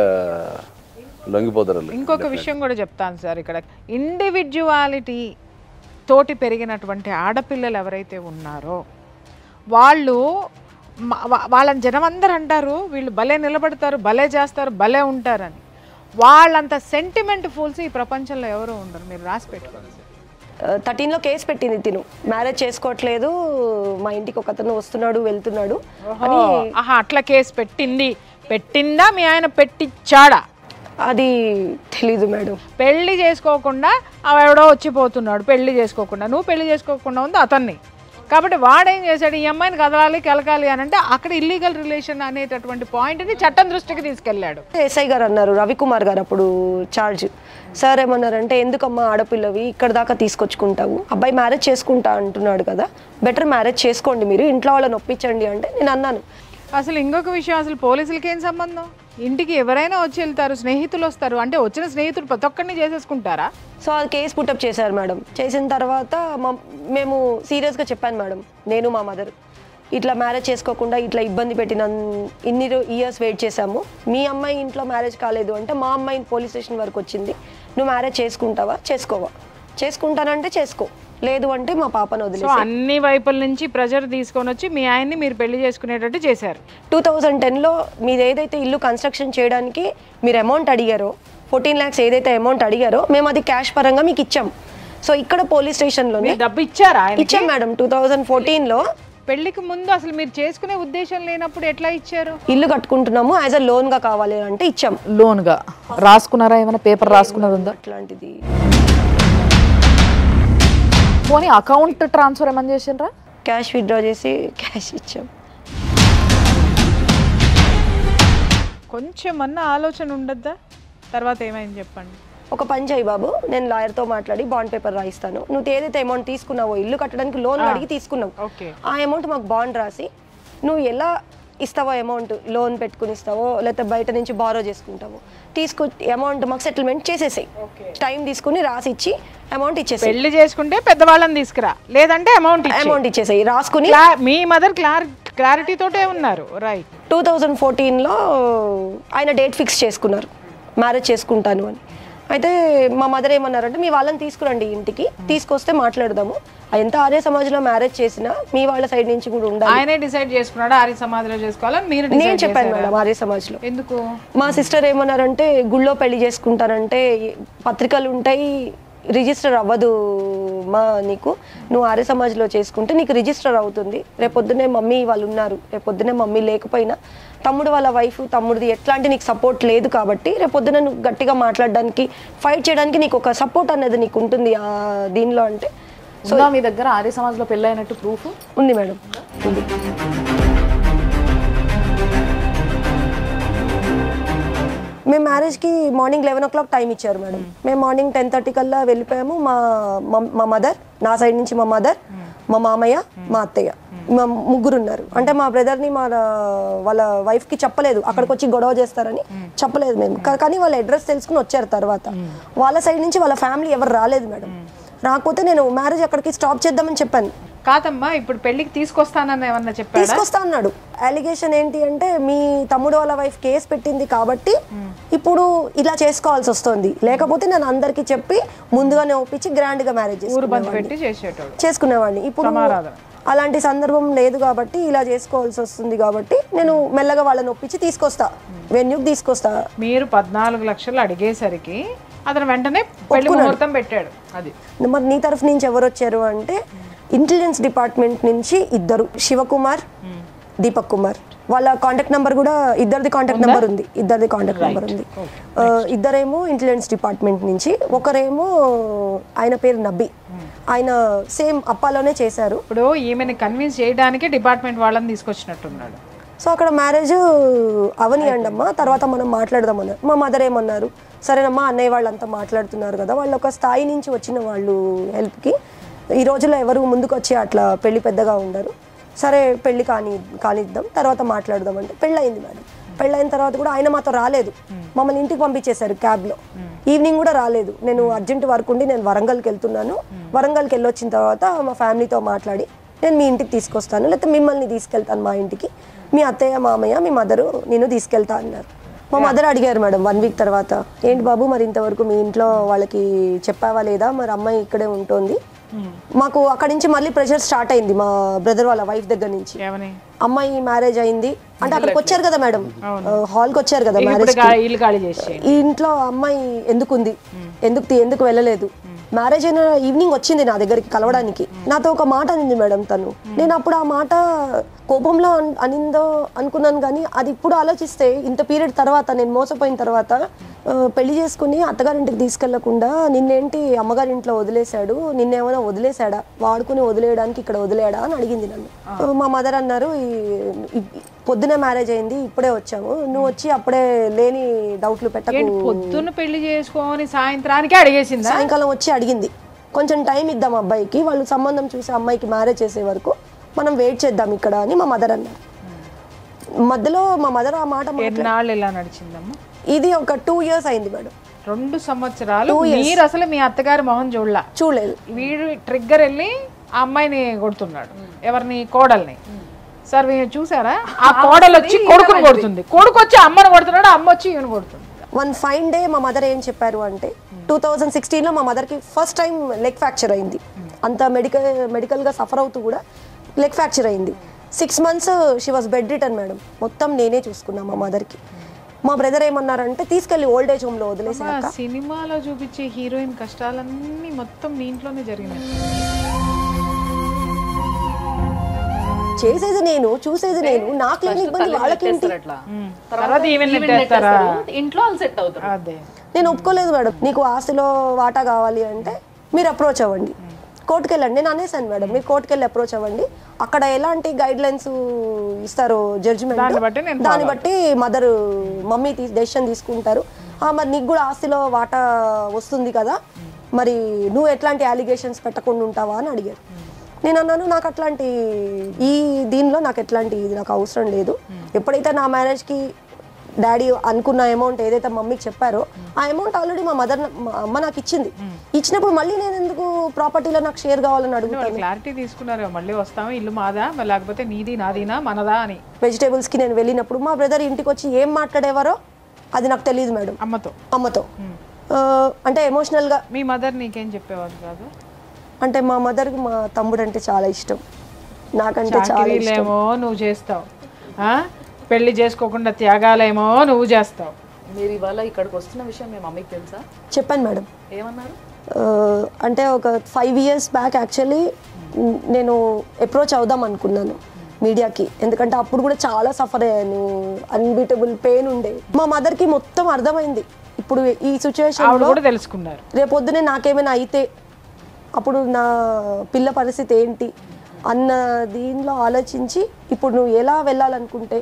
లొంగిపోతారు. ఇంకొక విషయం కూడా చెప్తాను సార్, ఇక్కడ ఇండివిజువాలిటీ తోటి పెరిగినటువంటి ఆడపిల్లలు ఎవరైతే ఉన్నారో వాళ్ళు వాళ్ళని జనం అందరూ అంటారు వీళ్ళు భలే నిలబడతారు, భలే చేస్తారు, భలే ఉంటారని. వాళ్ళంత సెంటిమెంట్ ఫూల్స్ ఈ ప్రపంచంలో ఎవరు ఉండరు. మీరు రాసి పెట్టుకోండి. 13లో కేసు పెట్టింది తిను, మ్యారేజ్ చేసుకోవట్లేదు, మా ఇంటికి ఒక అతను వస్తున్నాడు వెళ్తున్నాడు అని. అట్లా కేసు పెట్టిందా మీ ఆయన పెట్టించాడా? అది తెలీదు మేడం. పెళ్లి చేసుకోకుండా ఎవడో వచ్చిపోతున్నాడు, పెళ్లి చేసుకోకుండా. నువ్వు పెళ్లి చేసుకోకుండా ఉంది అతన్ని. కాబట్టి వాడేం చేశాడు, ఈ అమ్మాయిని కదలాలి కెలకాలి అని అంటే అక్కడ ఇల్లీగల్ రిలేషన్ అనేటటువంటి పాయింట్ని చట్టం దృష్టికి తీసుకెళ్ళాడు. ఎస్ఐ గారు అన్నారు, రవికుమార్ గారు అప్పుడు చార్జ్ సార్ ఏమన్నారంటే, ఎందుకమ్మా ఆడపిల్లవి ఇక్కడ దాకా తీసుకొచ్చుకుంటావు, అబ్బాయి మ్యారేజ్ చేసుకుంటా అంటున్నాడు కదా, బెటర్ మ్యారేజ్ చేసుకోండి మీరు, ఇంట్లో వాళ్ళని ఒప్పించండి అంటే నేను అన్నాను. అసలు ఇంకొక విషయం, అసలు పోలీసులకి ఏం సంబంధం? ఇంటికి ఎవరైనా వచ్చి వెళ్తారు, స్నేహితులు వస్తారు, అంటే వచ్చిన స్నేహితులు ప్రతి ఒక్కరిని చేసేసుకుంటారా? సో అది కేసు పుట్టప్ చేశారు మేడం. చేసిన తర్వాత మేము సీరియస్గా చెప్పాను మేడం, నేను మా మదర్ ఇట్లా మ్యారేజ్ చేసుకోకుండా ఇట్లా ఇబ్బంది పెట్టిన ఇన్ని ఇయర్స్ వెయిట్ చేశాము, మీ అమ్మాయి ఇంట్లో మ్యారేజ్ కాలేదు అంటే మా అమ్మాయి పోలీస్ స్టేషన్ వరకు వచ్చింది, నువ్వు మ్యారేజ్ చేసుకుంటావా చేసుకోవా, చేసుకుంటానంటే చేసుకో, లేదు అంటే మా పాపను వదిలేసి. అన్ని వైపుల నుంచి ప్రెజర్ తీసుకొని వచ్చి మీ ఆయన్ని మీరు పెళ్లి చేసుకునేటట్టు చేశారు. 2010లో మీరు ఏదైతే ఇల్లు కన్స్ట్రక్షన్ చేయడానికి మీరు అమౌంట్ అడిగారో 14 lakhs ఏదైతే అమౌంట్ అడిగారో మేము అది క్యాష్ పరంగా మీకు ఇచ్చాం. సో ఇక్కడ పోలీస్ స్టేషన్లోనే డబ్బు ఇచ్చారా? ఇచ్చాం మేడం. 2014లో పెళ్లికి ముందు అసలు మీరు చేసుకునే ఉద్దేశం లేనప్పుడు ఎట్లా ఇచ్చారు? ఇల్లు కట్టుకుంటున్నాము యాజ్ అ లోన్ గా కావాలి అంటే ఇచ్చాం. లోన్ గా రాసుకున్నారా? ఏమైనా పేపర్ రాసుకున్నది ఉందా అట్లాంటిది? పోనీ అకౌంట్ ట్రాన్స్ఫర్ ఏమని చేసిండ్రా? క్యాష్ విత్డ్రా చేసి క్యాష్ ఇచ్చాం. కొంచెం అన్న ఆలోచన ఉండద్దా? తర్వాత ఏమైంది చెప్పండి. ఒక పని చేయి బాబు, నేను లాయర్తో మాట్లాడి బాండ్ పేపర్ రాయిస్తాను, నువ్వు ఏదైతే అమౌంట్ తీసుకున్నావో ఇల్లు కట్టడానికి లోన్ అడిగి తీసుకున్నావు, ఆ అమౌంట్ మాకు బాండ్ రాసి నువ్వు ఎలా ఇస్తావో అమౌంట్, లోన్ పెట్టుకుని ఇస్తావో లేకపోతే బయట నుంచి బారో చేసుకుంటావో అమౌంట్ మాకు సెటిల్మెంట్ చేసేసాయి, టైం తీసుకుని రాసి ఇచ్చి అమౌంట్ ఇచ్చేసి. పెళ్లి చేసుకుంటే పెద్దవాళ్ళని తీసుకురా, లేదంటే అమౌంట్ ఇచ్చేసాయి రాసుకుని. మీ మదర్ క్లారిటీ తోటే ఉన్నారు. రైట్. 2014లో ఆయన డేట్ ఫిక్స్ చేసుకున్నారు మ్యారేజ్ చేసుకుంటాను అని. అయితే మా మదర్ ఏమన్నారంటే, మీ వాళ్ళని తీసుకురండి ఇంటికి, తీసుకొస్తే మాట్లాడదాము, ఎంత ఆర్య సమాజ్లో మ్యారేజ్ చేసినా మీ వాళ్ళ సైడ్ నుంచి కూడా ఉండాలి. ఆయనే డిసైడ్ చేసుకున్నాడు ఆర్య సమాజ్లో చేసుకోవాలని మీరు? నేను చెప్పాను మేడం ఆర్య సమాజ్లో. ఎందుకు? మా సిస్టర్ ఏమన్నారంటే, గుళ్ళో పెళ్లి చేసుకుంటారంటే పత్రికలు ఉంటాయి, రిజిస్టర్ అవ్వదు మా నీకు, నువ్వు ఆర్య సమాజ్లో చేసుకుంటే నీకు రిజిస్టర్ అవుతుంది, రేపొద్దునే మమ్మీ వాళ్ళు ఉన్నారు, రేపొద్దునే మమ్మీ లేకపోయినా తమ్ముడు వాళ్ళ వైఫ్ తమ్ముడిది ఎట్లాంటి నీకు సపోర్ట్ లేదు కాబట్టి రేపొద్దున నువ్వు గట్టిగా మాట్లాడడానికి ఫైట్ చేయడానికి నీకు ఒక సపోర్ట్ అనేది నీకు ఉంటుంది దీనిలో అంటే. సో మీ దగ్గర ఆర్య సమాజ్లో పెళ్ళైనట్టు ప్రూఫ్ ఉంది మేడం? ఉంది. మేము మ్యారేజ్కి మార్నింగ్ 11 o'clock టైం ఇచ్చారు మేడం. మేము మార్నింగ్ 10:30 కల్లా వెళ్ళిపోయాము. మా మదర్, నా సైడ్ నుంచి మా మదర్, మా మామయ్య, మా అత్తయ్య, మా ముగ్గురు ఉన్నారు. అంటే మా బ్రదర్ని వాళ్ళ వైఫ్కి చెప్పలేదు, అక్కడికి వచ్చి గొడవ చేస్తారని చెప్పలేదు మేము. కానీ వాళ్ళ అడ్రస్ తెలుసుకుని వచ్చారు తర్వాత. వాళ్ళ సైడ్ నుంచి వాళ్ళ ఫ్యామిలీ ఎవరు రాలేదు మేడం. రాకపోతే నేను మ్యారేజ్ అక్కడికి స్టాప్ చేద్దామని చెప్పాను. కాదమ్మా, ఇప్పుడు పెళ్లికి తీసుకొస్తానని ఏమన్నా చెప్పాడా? తీసుకొస్తా అన్నాడు. అలిగేషన్ ఏంటి అంటే, మీ తమ్ముడు వాళ్ళ వైఫ్ కేసు పెట్టింది కాబట్టి ఇప్పుడు ఇలా చేసుకోవాల్సి వస్తుంది, లేకపోతే నేను అందరికి చెప్పి ముందుగానే ఒప్పించి గ్రాండ్ గా మ్యారేజ్ చేసుకునేవాడిని. ఇప్పుడు అలాంటి సందర్భం లేదు కాబట్టి ఇలా చేసుకోవాల్సి వస్తుంది కాబట్టి నేను మెల్లగా వాళ్ళని ఒప్పించి తీసుకొస్తా, వెన్యూకి తీసుకొస్తా. మీరు 14 లక్షలు అడిగేసరికి అతను వెంటనే పెళ్లి ముహూర్తం పెట్టాడు. అది మరి నీ తరఫు నుంచి ఎవరు వచ్చారు అంటే, ఇంటెలిజెన్స్ డిపార్ట్మెంట్ నుంచి ఇద్దరు, శివకుమార్, దీపక్ కుమార్. వాళ్ళ కాంటాక్ట్ నెంబర్ కూడా ఇద్దరిది కాంటాక్ట్ నెంబర్ ఉంది. ఇద్దరేమో ఇంటెలిజెన్స్ డిపార్ట్మెంట్ నుంచి, ఒకరేమో ఆయన పేరు నబ్బి, ఆయన సేమ్ అప్పాలోనే చేశారు. ఇప్పుడు ఈమెను కన్విన్స్ చేయడానికి డిపార్ట్మెంట్ వాళ్ళని తీసుకొచ్చినట్టున్నాడు. సో అక్కడ మ్యారేజ్ అవనియండి అమ్మా, తర్వాత మనం మాట్లాడదామన్నారు. మా మదర్ ఏమన్నారు, సరేనమ్మా అన్నయ్య వాళ్ళంతా మాట్లాడుతున్నారు కదా, వాళ్ళు ఒక స్థాయి నుంచి వచ్చిన వాళ్ళు హెల్ప్కి, ఈ రోజుల్లో ఎవరు ముందుకు వచ్చి అట్లా పెళ్లి పెద్దగా ఉండరు, సరే పెళ్లి కానిద్దాం తర్వాత మాట్లాడదాం అంటే పెళ్ళయింది మేడం. పెళ్ళైన తర్వాత కూడా ఆయన మాతో రాలేదు, మమ్మల్ని ఇంటికి పంపించేశారు క్యాబ్లో. ఈవినింగ్ కూడా రాలేదు. నేను అర్జెంట్ వర్క్ ఉండి నేను వరంగల్కి వెళ్తున్నాను, వరంగల్కి వెళ్ళొచ్చిన తర్వాత మా ఫ్యామిలీతో మాట్లాడి నేను మీ ఇంటికి తీసుకొస్తాను, లేకపోతే మిమ్మల్ని తీసుకెళ్తాను మా ఇంటికి, మీ అత్తయ్య మామయ్య మీ మదరు నేను తీసుకెళ్తా అన్నారు. మా మదర్ అడిగారు మేడం 1 వీక్ తర్వాత, ఏంటి బాబు మరి ఇంతవరకు మీ ఇంట్లో వాళ్ళకి చెప్పావా లేదా, మరి అమ్మాయి ఇక్కడే ఉంటుంది. మాకు అక్కడి నుంచి మళ్ళీ ప్రెషర్ స్టార్ట్ అయింది మా బ్రదర్ వాళ్ళ వైఫ్ దగ్గర నుంచి, అమ్మాయి మ్యారేజ్ అయింది అంటే అక్కడికి వచ్చారు కదా మేడం, హాల్కి వచ్చారు కదా మ్యారేజ్, ఈ ఇంట్లో అమ్మాయి ఎందుకుంది, ఎందుకు వెళ్ళలేదు, మ్యారేజ్ అయిన ఈవినింగ్ వచ్చింది నా దగ్గరికి కలవడానికి, నాతో ఒక మాట అనింది మేడం తను. నేను అప్పుడు ఆ మాట కోపంలో అనిందో అనుకున్నాను, కానీ అది ఇప్పుడు ఆలోచిస్తే ఇంత పీరియడ్ తర్వాత నేను మోసపోయిన తర్వాత పెళ్లి చేసుకుని అత్తగారింటికి తీసుకెళ్లకుండా నిన్నేంటి అమ్మగారింట్లో వదిలేశాడు, నిన్నేమైనా వదిలేశాడా, వాడుకుని వదిలేయడానికి ఇక్కడ వదిలేడా అని అడిగింది నన్ను. మా మదర్ అన్నారు, పొద్దునే మ్యారేజ్ అయింది ఇప్పుడే వచ్చాము, నువ్వు వచ్చి అప్పుడే లేని డౌట్లు పెట్టకు, పొద్దున్న పెళ్లి చేసుకొని సాయంత్రానికి అడిగేసింది, సాయంకాలం వచ్చి అడిగింది, కొంచెం టైం ఇద్దాం అబ్బాయికి, వాళ్ళు సంబంధం చూసి అమ్మాయికి మ్యారేజ్ చేసే వరకు మనం వెయిట్ చేద్దాం ఇక్కడ అని మా మదర్ అన్నారు. మధ్యలో మా మదర్ ఆ మాట ఎలా నడిచిందమ్మా? ఇది ఒక 2 years అయింది మేడం. 2 సంవత్సరాలు మీరు అసలు మీ అత్తగారి మొహం చూడలేదు. వీడు ట్రిగ్గర్ వెళ్ళి ఆ అమ్మాయిని కొడుతున్నాడు, ఎవరిని, కోడల్ని. సార్ మీరు చూసారా, ఆ కోడలు వచ్చి కొడుకుని కొడుతుంది, కొడుకు వచ్చి అమ్మని కొడుతున్నాడు, అమ్మ వచ్చి ఈయన కొడుతుంది. వన్ ఫైన్ డే మా మదర్ ఏం చెప్పారు అంటే 2016లో మా మదర్కి ఫస్ట్ టైం లెగ్ ఫ్రాక్చర్ అయింది. అంత మెడికల్గా సఫర్ అవుతూ కూడా లెగ్ ఫ్రాక్చర్ అయింది. 6 months she was bed return madam. మొత్తం నేనే చూసుకున్నా మా మదర్కి. మా బ్రదర్ ఏమన్నారంటే తీసుకెళ్ళి ఓల్డ్ ఏజ్ హోమ్లో వదిలేసాక. సినిమాలో చూపించే హీరోయిన్ కష్టాలన్నీ మొత్తం మీ ఇంట్లోనే జరిగినాయి. చేసేది నేను, చూసేది నేను, నాకు లేని ఇబ్బంది వాళ్ళకి ఇంట్లో సెట్ అవుతారు. నేను ఒప్పుకోలేదు మేడం. నీకు ఆస్తిలో వాటా కావాలి అంటే మీరు అప్రోచ్ అవ్వండి, కోర్టుకు వెళ్ళండి. నేను అనేసాను మేడం, మీరు కోర్టుకు వెళ్ళి అప్రోచ్ అవ్వండి, అక్కడ ఎలాంటి గైడ్ లైన్స్ ఇస్తారో జడ్జిమెంట్ దాన్ని బట్టి మమ్మీ డెసిషన్ తీసుకుంటారు. మరి నీకు కూడా ఆస్తిలో వాటా వస్తుంది కదా, మరి నువ్వు ఎట్లాంటి అలిగేషన్స్ పెట్టకుండా ఉంటావా అని అడిగారు. నేను అన్నాను, నాకు అట్లాంటి దీనిలో నాకు ఎట్లాంటి ఇది నాకు అవసరం లేదు. ఎప్పుడైతే నా మ్యారేజ్కి డాడీ అనుకున్న అమౌంట్ ఏదైతే మమ్మీకి చెప్పారో ఆ అమౌంట్ ఆల్రెడీ మా అమ్మ నాకు ఇచ్చింది. ఇచ్చినప్పుడు మళ్ళీ నేను ఎందుకు ప్రాపర్టీలో నాకు షేర్ కావాలని అడుగుతాను. క్లారిటీ తీసుకున్నారు, మళ్ళీ వస్తాము ఇల్లు మాదా లేకపోతే నీది నాదినా మనదా అని. వెజిటేబుల్స్కి నేను వెళ్ళినప్పుడు మా బ్రదర్ ఇంటికి వచ్చి ఏం మాట్లాడేవారో అది నాకు తెలియదు మేడం. అమ్మతో అంటే ఎమోషనల్గా. మీ మదర్ నీకేం చెప్పేవారు కాదు? అంటే మా మదర్కి మా తమ్ముడు అంటే చాలా ఇష్టం, నాకంటే చాలా ఇష్టం. నువ్వు చేస్తావు, పెళ్లి చేసుకోకుండా త్యాగాలేమో నువ్వు చేస్తావు. మీరు ఇవాళ ఇక్కడికి వస్తున్న విషయం మీ మమ్మీకి తెలుసా? చెప్పాను మేడం. ఏమన్నారు అంటే ఒక 5 years బ్యాక్ యాక్చువల్లీ నేను అప్రోచ్ అవుదాం అనుకున్నాను మీడియాకి, ఎందుకంటే అప్పుడు కూడా చాలా సఫర్ అయ్యాను, అన్బీటబుల్ పెయిన్ ఉండే. మా మదర్కి మొత్తం అర్థమైంది ఇప్పుడు ఈ సిచ్యువేషన్ కూడా తెలుసుకున్నారు. రేపొద్దునే నాకేమైనా అయితే అప్పుడు నా పిల్ల పరిస్థితి ఏంటి అన్న దీనిలో ఆలోచించి ఇప్పుడు నువ్వు ఎలా వెళ్ళాలనుకుంటే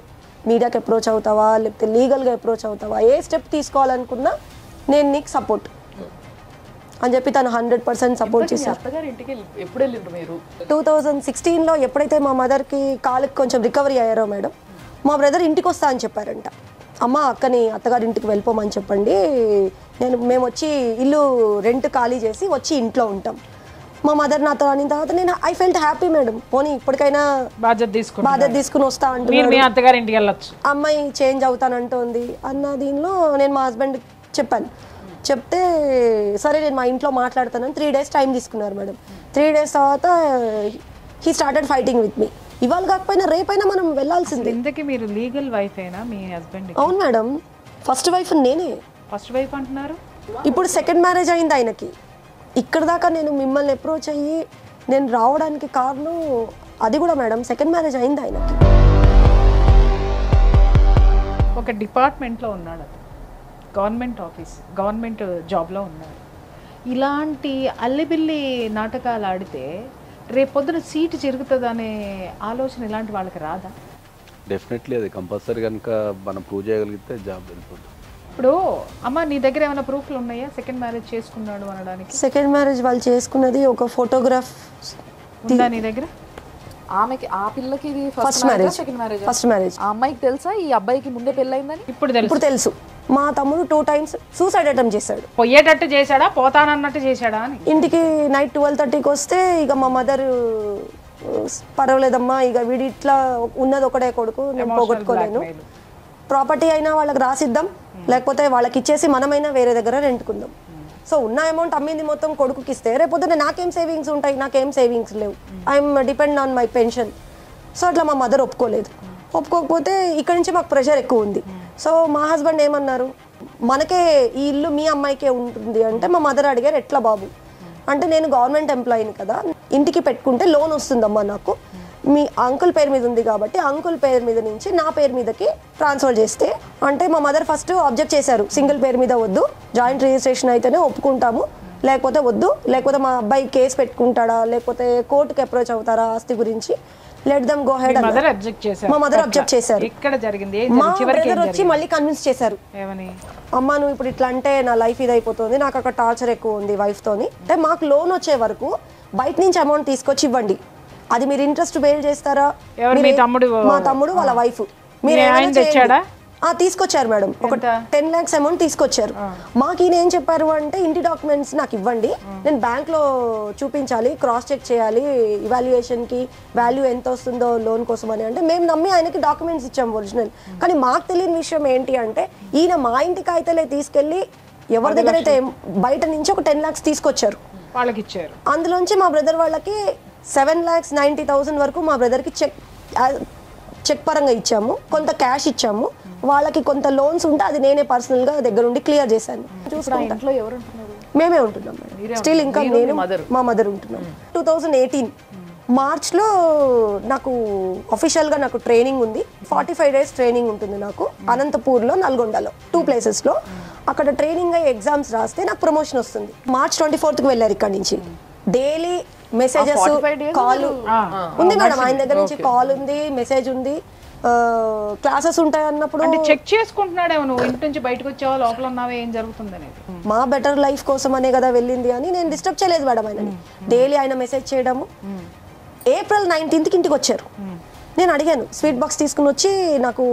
మీడియాకి అప్రోచ్ అవుతావా లేకపోతే లీగల్గా అప్రోచ్ అవుతావా, ఏ స్టెప్ తీసుకోవాలనుకున్నా నేను నీకు సపోర్ట్ అని చెప్పి తను 100% సపోర్ట్ చేశారు. 2016లో ఎప్పుడైతే మా మదర్కి కాలుకి కొంచెం రికవరీ అయ్యారో మేడం, మా బ్రదర్ ఇంటికి వస్తా అని చెప్పారంట. అమ్మ అక్కని అత్తగారి ఇంటికి వెళ్ళిపోమని చెప్పండి, మేము వచ్చి ఇల్లు రెంట్ ఖాళీ చేసి వచ్చి ఇంట్లో ఉంటాం. మా మదర్ నాతో అనిన తర్వాత నేను ఐ ఫెల్ట్ హ్యాపీ మేడం, పోనీ ఇప్పటికైనా బాధ్యత తీసుకుని వస్తా అంటున్నాడు, అమ్మాయి చేంజ్ అవుతానంటోంది అన్న దీనిలో నేను మా హస్బెండ్ చెప్పాను. చెప్తే సరే నేను మా ఇంట్లో మాట్లాడతానని 3 days టైం తీసుకున్నారు మేడం. 3 days తర్వాత he started fighting with me. ఇవాళ కాకపోయినా రేపైనా మనం వెళ్ళాల్సిందే. ఇంతకీ మీరు లీగల్ వైఫ్ అయినా మీ హస్బెండ్? అవును మేడం, ఫస్ట్ వైఫ్ నేనే. ఫస్ట్ వైఫ్ అంటున్నారు, ఇప్పుడు సెకండ్ మ్యారేజ్ అయింది ఆయనకి. ఇక్కడ దాకా నేను మిమ్మల్ని అప్రోచ్ అయ్యి నేను రావడానికి కారణం అది కూడా మేడం, సెకండ్ మ్యారేజ్ అయింది ఆయనకి. ఒక డిపార్ట్మెంట్లో ఉన్నాడు, గవర్నమెంట్ జాబ్లో ఉన్నాడు. ఇలాంటి అల్లిబిల్లి నాటకాలు ఆడితే రేపొద్దున సీటు జరుగుతుంది అనే ఆలోచన ఇలాంటి వాళ్ళకి రాదా? డెఫినెట్లీ అది కంపల్సరీ కనుక మనం ప్రూవ్ చేయగలిగితే జాబ్ వెళ్ళిపోతుంది. ఇప్పుడు అమ్మ నీ దగ్గర ఏమైనా ప్రూఫ్లు ఉన్నాయా సెకండ్ మ్యారేజ్ చేసుకున్నాడు అనడానికి? సెకండ్ మ్యారేజ్ వాళ్ళు చేసుకున్నది ఒక ఫోటోగ్రాఫ్ ఉందా నీ దగ్గర? ఆమెకి ఆ పిల్లకి ఇది first marriage, second marriage. First marriage. ఆ అమ్మాయికి తెలుసా ఈ అబ్బాయికి ముందే పెళ్ళయిందని? ఇప్పుడు తెలుసు. మా తమ్ముడు 2 times సూసైడ్ అటెంప్ట్ చేశాడు. పోయేటట్టు చేశాడా పోతానన్నట్టు చేశాడా అని? ఇంటికి నైట్ 12:30కి వస్తే ఇక మా మదర్ పర్వాలేదమ్మా, ఇక వీడి ఇట్లా ఉన్నది ఒకడే కొడుకు, నేను పోగొట్టుకోలేను, ప్రాపర్టీ అయినా వాళ్ళకి రాసిద్దాం, లేకపోతే వాళ్ళకి ఇచ్చేసి మనమైనా వేరే దగ్గర రెంట్కుందాం. సో ఉన్న అమౌంట్ అమ్మింది మొత్తం కొడుకుకి ఇస్తే రేపొద్దున నాకేం సేవింగ్స్ ఉంటాయి? నాకేం సేవింగ్స్ లేవు, I'm depend on my pension. So అట్లా మా మదర్ ఒప్పుకోలేదు. ఒప్పుకోకపోతే ఇక్కడ నుంచి మాకు ప్రెషర్ ఎక్కువ ఉంది. సో మా హస్బెండ్ ఏమన్నారు, మనకే ఈ ఇల్లు మీ అమ్మాయికే ఉంటుంది అంటే మా మదర్ అడిగారు ఎట్లా బాబు అంటే, నేను గవర్నమెంట్ ఎంప్లాయీని కదా, ఇంటికి పెట్టుకుంటే లోన్ వస్తుందమ్మా నాకు, మీ అంకుల్ పేరు మీద ఉంది కాబట్టి అంకుల్ పేరు మీద నుంచి నా పేరు మీదకి ట్రాన్స్ఫర్ చేస్తే అంటే మా మదర్ ఫస్ట్ ఆబ్జెక్ట్ చేశారు, సింగిల్ పేరు మీద వద్దు, జాయింట్ రిజిస్ట్రేషన్ అయితేనే ఒప్పుకుంటాము, లేకపోతే వద్దు, లేకపోతే మా అబ్బాయి కేసు పెట్టుకుంటాడా, లేకపోతే కోర్టుకి అప్రోచ్ అవుతారా ఆస్తి గురించి, లెట్ దమ్ గో హెడ్. మా మదర్ అబ్జెక్ట్ చేశారు. ఇక్కడ జరిగింది మా బ్రదర్ వచ్చి మళ్ళీ కన్విన్స్ చేశారు, అమ్మా నువ్వు ఇప్పుడు ఇట్లా అంటే నా లైఫ్ ఇది అయిపోతుంది, నాకు అక్కడ టార్చర్ ఎక్కువ ఉంది వైఫ్ తోని, అంటే మాకు లోన్ వచ్చే వరకు బయట నుంచి అమౌంట్ తీసుకొచ్చి ఇవ్వండి, అది మీరు ఇంట్రెస్ట్ బేర్ చేస్తారా? మా తమ్ముడు వాళ్ళ వైఫ్ తీసుకొచ్చారు మేడం, ఒక 10 lakhs అమౌంట్ తీసుకొచ్చారు. మాకు ఈయన ఏం చెప్పారు అంటే, ఇంటి డాక్యుమెంట్స్ నాకు ఇవ్వండి, నేను బ్యాంక్లో చూపించాలి, క్రాస్ చెక్ చేయాలి, ఇవాల్యుయేషన్కి వాల్యూ ఎంత వస్తుందో లోన్ కోసం అని. అంటే మేము నమ్మి ఆయనకి డాక్యుమెంట్స్ ఇచ్చాము ఒరిజినల్. కానీ మాకు తెలియని విషయం ఏంటి అంటే, ఈయన మా ఇంటికి అయితే తీసుకెళ్ళి ఎవరి దగ్గర అయితే బయట నుంచి ఒక 10 lakhs తీసుకొచ్చారు, వాళ్ళకి ఇచ్చారు. అందులోంచి మా బ్రదర్ వాళ్ళకి 7,90,000 వరకు మా బ్రదర్కి చెక్ పరంగా ఇచ్చాము, కొంత క్యాష్ ఇచ్చాము, వాళ్ళకి కొంత లోన్స్ ఉంటే అది నేనే పర్సనల్గా దగ్గరుండి క్లియర్ చేశాను. ఇంట్లో ఎవరు ఉంటున్నారు? మేమే ఉంటున్నాం మేడం స్టిల్. ఇంకా నేను మా మదర్ ఉంటున్నాం. 2018 మార్చ్లో నాకు అఫీషియల్గా నాకు ట్రైనింగ్ ఉంది, 45 days ట్రైనింగ్ ఉంటుంది నాకు అనంతపూర్లో, నల్గొండలో 2 places. అక్కడ ట్రైనింగ్ అయ్యి ఎగ్జామ్స్ రాస్తే నాకు ప్రమోషన్ వస్తుంది. March 24th వెళ్ళారు ఇక్కడ నుంచి. డైలీ మెసేజెస్, కాల్ ఉంది మేడం ఆయన దగ్గర నుంచి, కాల్ ఉంది, మెసేజ్ ఉంది, క్లాసెస్ ఉంటాయి అన్నప్పుడు చెక్ చేసుకుంటున్నాడేమో నువ్వు ఇంటి నుంచి బయటకు వచ్చావా, లోపల ఉన్నావా, ఏం జరుగుతుంది అనేది. మా బెటర్ లైఫ్ కోసం అనే కదా వెళ్ళింది అని నేను డిస్టర్బ్ చేయలేదు మేడం ఆయనని. డైలీ ఆయన మెసేజ్ చేయడము. April 19th ఇంటికి వచ్చారు. నేను అడిగాను, స్వీట్ బాక్స్ తీసుకుని వచ్చి, నాకు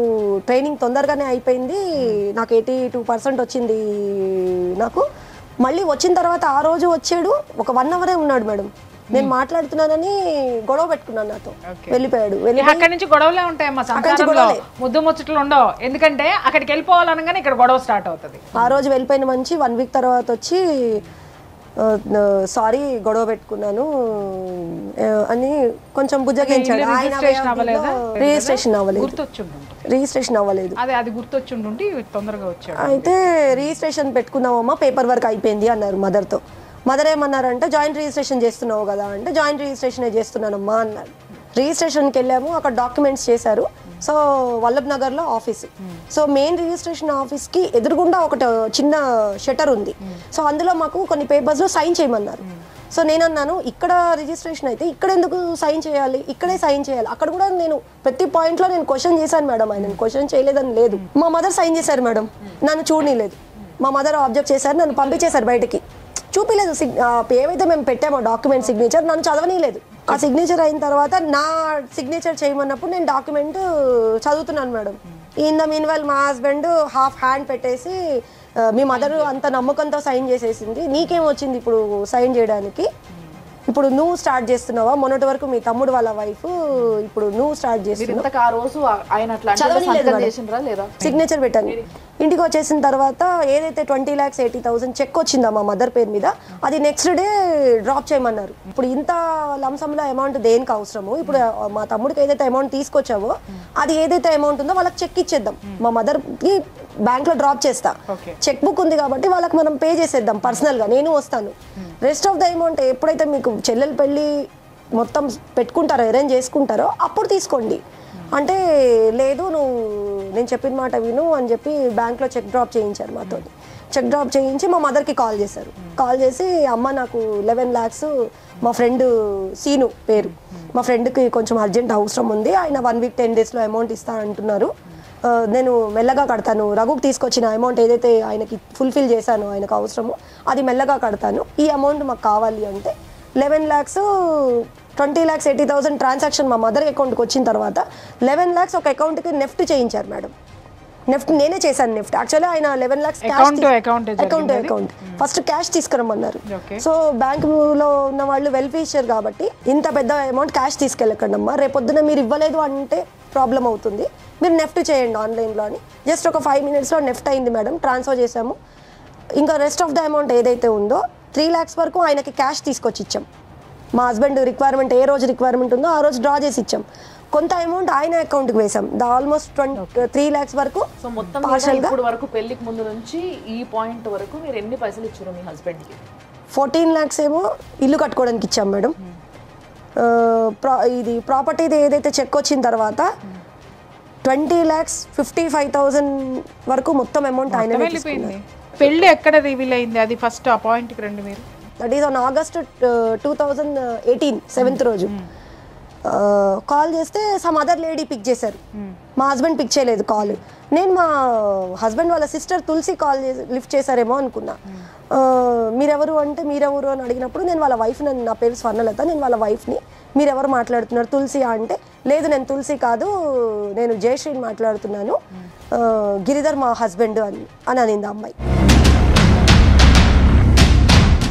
ట్రైనింగ్ తొందరగానే అయిపోయింది, నాకు 82% వచ్చింది నాకు. మళ్ళీ వచ్చిన తర్వాత ఆ రోజు వచ్చాడు, ఒక 1 hour ఉన్నాడు మేడం. నేను మాట్లాడుతున్నానని గొడవ పెట్టుకున్నాను, నాతో వెళ్ళిపోయాడు. అక్కడి నుంచి గొడవలే ఉంటాయమ్మా సంసారంలో, ముద్దు ముచ్చట్లు ఉండవు. ఎందుకంటే అక్కడికి వెళ్ళిపోవాలనగానే ఇక్కడ గొడవ స్టార్ట్ అవుతుంది. ఆ రోజు వెళ్ళిపోయిన మంచి 1 week తర్వాత వచ్చి, సారీ గొడవ పెట్టుకున్నాను అని కొంచెం బుజ్జగించాడు. రిజిస్ట్రేషన్ అవ్వలేదు. అది గుర్తొచ్చుండి తొందరగా వచ్చాడు. అయితే రిజిస్ట్రేషన్ పెట్టుకున్నావమ్మా, పేపర్ వర్క్ అయిపోయింది అన్నారు మదర్తో. మదర్ ఏమన్నారంటే, జాయింట్ రిజిస్ట్రేషన్ చేస్తున్నావు కదా అంటే, జాయింట్ రిజిస్ట్రేషన్ చేస్తున్నానమ్మా అన్నారు. రిజిస్ట్రేషన్కి వెళ్ళాము, అక్కడ డాక్యుమెంట్స్ చేశారు. సో వల్లభ్ నగర్లో ఆఫీసు. సో మెయిన్ రిజిస్ట్రేషన్ ఆఫీస్కి ఎదురుగుండా ఒకటి చిన్న షట్టర్ ఉంది. సో అందులో మాకు కొన్ని పేపర్స్లో సైన్ చేయమన్నారు. సో నేను అన్నాను, ఇక్కడ రిజిస్ట్రేషన్ అయితే ఇక్కడ ఎందుకు సైన్ చేయాలి, ఇక్కడే సైన్ చేయాలి. అక్కడ కూడా నేను ప్రతి పాయింట్లో నేను క్వశ్చన్ చేశాను మేడం, ఆయన క్వశ్చన్ చేయలేదని లేదు. మా మదర్ సైన్ చేశారు మేడం, నన్ను చూడనీలేదు. మా మదర్ ఆబ్జెక్ట్ చేశారు, నన్ను పంపించేశారు బయటికి. చూపిలేదు ఏవైతే మేము పెట్టామో డాక్యుమెంట్ సిగ్నేచర్, నన్ను చదవనీలేదు. ఆ సిగ్నేచర్ అయిన తర్వాత నా సిగ్నేచర్ చేయమన్నప్పుడు నేను డాక్యుమెంట్ చదువుతున్నాను madam. In the mean while మా హస్బెండ్ హాఫ్ హ్యాండ్ పెట్టేసి, మీ మదర్ అంత నమ్మకంతో సైన్ చేసేసింది, నీకేం వచ్చింది ఇప్పుడు సైన్ చేయడానికి, ఇప్పుడు నువ్వు స్టార్ట్ చేస్తున్నావా, మొన్నటి వరకు మీ తమ్ముడు వాళ్ళ వైఫ్, ఇప్పుడు నువ్వు స్టార్ట్ చేస్తున్నావు. సిగ్నేచర్ పెట్టాను. ఇంటికి వచ్చేసిన తర్వాత ఏదైతే 20,80,000 చెక్ వచ్చిందా మా మదర్ పేరు మీద, అది నెక్స్ట్ డే డ్రాప్ చేయమన్నారు. ఇప్పుడు ఇంత లంసంలో అమౌంట్ దేనికి అవసరము, ఇప్పుడు మా తమ్ముడికి ఏదైతే అమౌంట్ తీసుకొచ్చావో అది ఏదైతే అమౌంట్ ఉందో వాళ్ళకి చెక్ ఇచ్చేద్దాం, మా మదర్కి బ్యాంక్లో డ్రాప్ చేస్తా, చెక్ బుక్ ఉంది కాబట్టి వాళ్ళకి మనం పే చేసేద్దాం పర్సనల్గా, నేను వస్తాను. రెస్ట్ ఆఫ్ ద అమౌంట్ ఎప్పుడైతే మీకు చెల్లెలు పెళ్ళి మొత్తం పెట్టుకుంటారో, అరేంజ్ చేసుకుంటారో అప్పుడు తీసుకోండి అంటే, లేదు నువ్వు నేను చెప్పిన మాట విను అని చెప్పి బ్యాంక్లో చెక్ డ్రాప్ చేయించారు మాతో. చెక్ డ్రాప్ చేయించి మా మదర్కి కాల్ చేశారు. కాల్ చేసి, అమ్మ నాకు 11 lakhs మా ఫ్రెండ్ సీను పేరు మా ఫ్రెండ్కి కొంచెం అర్జెంట్ అవసరం ఉంది, ఆయన 1 వీక్ 10 డేస్లో అమౌంట్ ఇస్తా అంటున్నారు, నేను మెల్లగా కడతాను, రఘుకి తీసుకొచ్చిన అమౌంట్ ఏదైతే ఆయనకి ఫుల్ఫిల్ చేశానో ఆయనకు అవసరమో అది మెల్లగా కడతాను, ఈ అమౌంట్ మాకు కావాలి అంటే 11 lakhs 20,80,000 ట్రాన్సాక్షన్ మా మదర్ అకౌంట్కి వచ్చిన తర్వాత 11 lakhs ఒక అకౌంట్కి నెఫ్ట్ చేయించారు మేడం. నెఫ్ట్ నేనే చేశాను నెఫ్ట్. యాక్చువల్లీ ఆయన 11 lakhs అకౌంట్ ఫస్ట్ క్యాష్ తీసుకురమ్మన్నారు. సో బ్యాంకులో ఉన్న వాళ్ళు వెల్ఫేషియర్ కాబట్టి ఇంత పెద్ద అమౌంట్ క్యాష్ తీసుకెళ్ళకండి అమ్మా, రేపొద్దున మీరు ఇవ్వలేదు అంటే ప్రాబ్లం అవుతుంది, మీరు నెఫ్ట్ చేయండి ఆన్లైన్లో అని. జస్ట్ ఒక 5 minutesలో నెఫ్ట్ అయింది మేడం, ట్రాన్స్ఫర్ చేసాము. ఇంకా రెస్ట్ ఆఫ్ ద అమౌంట్ ఏదైతే ఉందో 3 lakhs వరకు ఆయనకి క్యాష్ తీసుకొచ్చి ఇచ్చాం. మా హస్బెండ్ రిక్వైర్మెంట్ ఏ రోజు రిక్వైర్మెంట్ ఉందో ఆ రోజు డ్రా చేసి ఇచ్చాం. కొంత అమౌంట్ ఆయన అకౌంట్కి వేసాం, ఆల్మోస్ట్ 3 lakhs వరకు. సో మొత్తం ఇప్పుడు వరకు పెళ్లికి ముందు నుంచి ఈ పాయింట్ వరకు మీరు ఎన్ని పైసలు ఇచ్చారు మీ హస్బెండ్కి? 14 lakhs ఏమో ఇల్లు కట్టుకోవడానికి ఇచ్చాం మేడం. ఇది ప్రాపర్టీది ఏదైతే చెక్ వచ్చిన తర్వాత 20,55,000 వరకు మొత్తం అమౌంట్ ఆయన వెళ్ళిపోయింది. పెళ్ళి ఎక్కడ రివీల్ అయింది అది ఫస్ట్ ఆ పాయింట్కి రండి మీరు. That is on August 2018 7th రోజు కాల్ చేస్తే సమ్ అదర్ లేడీ పిక్ చేశారు, మా హస్బెండ్ పిక్ చేయలేదు కాల్. నేను మా హస్బెండ్ వాళ్ళ సిస్టర్ తులసి కాల్ లిఫ్ట్ చేశారేమో అనుకున్నా. మీరెవరు అంటే మీరెవరు అని అడిగినప్పుడు నేను వాళ్ళ వైఫ్, నా పేరు స్వర్ణలత, నేను వాళ్ళ వైఫ్ని, మీరెవరు మాట్లాడుతున్నారు తులసి అంటే, లేదు నేను తులసి కాదు నేను జయశ్రీని మాట్లాడుతున్నాను, గిరిధర్ మా హస్బెండ్ అని అనింది ఆ అమ్మాయి.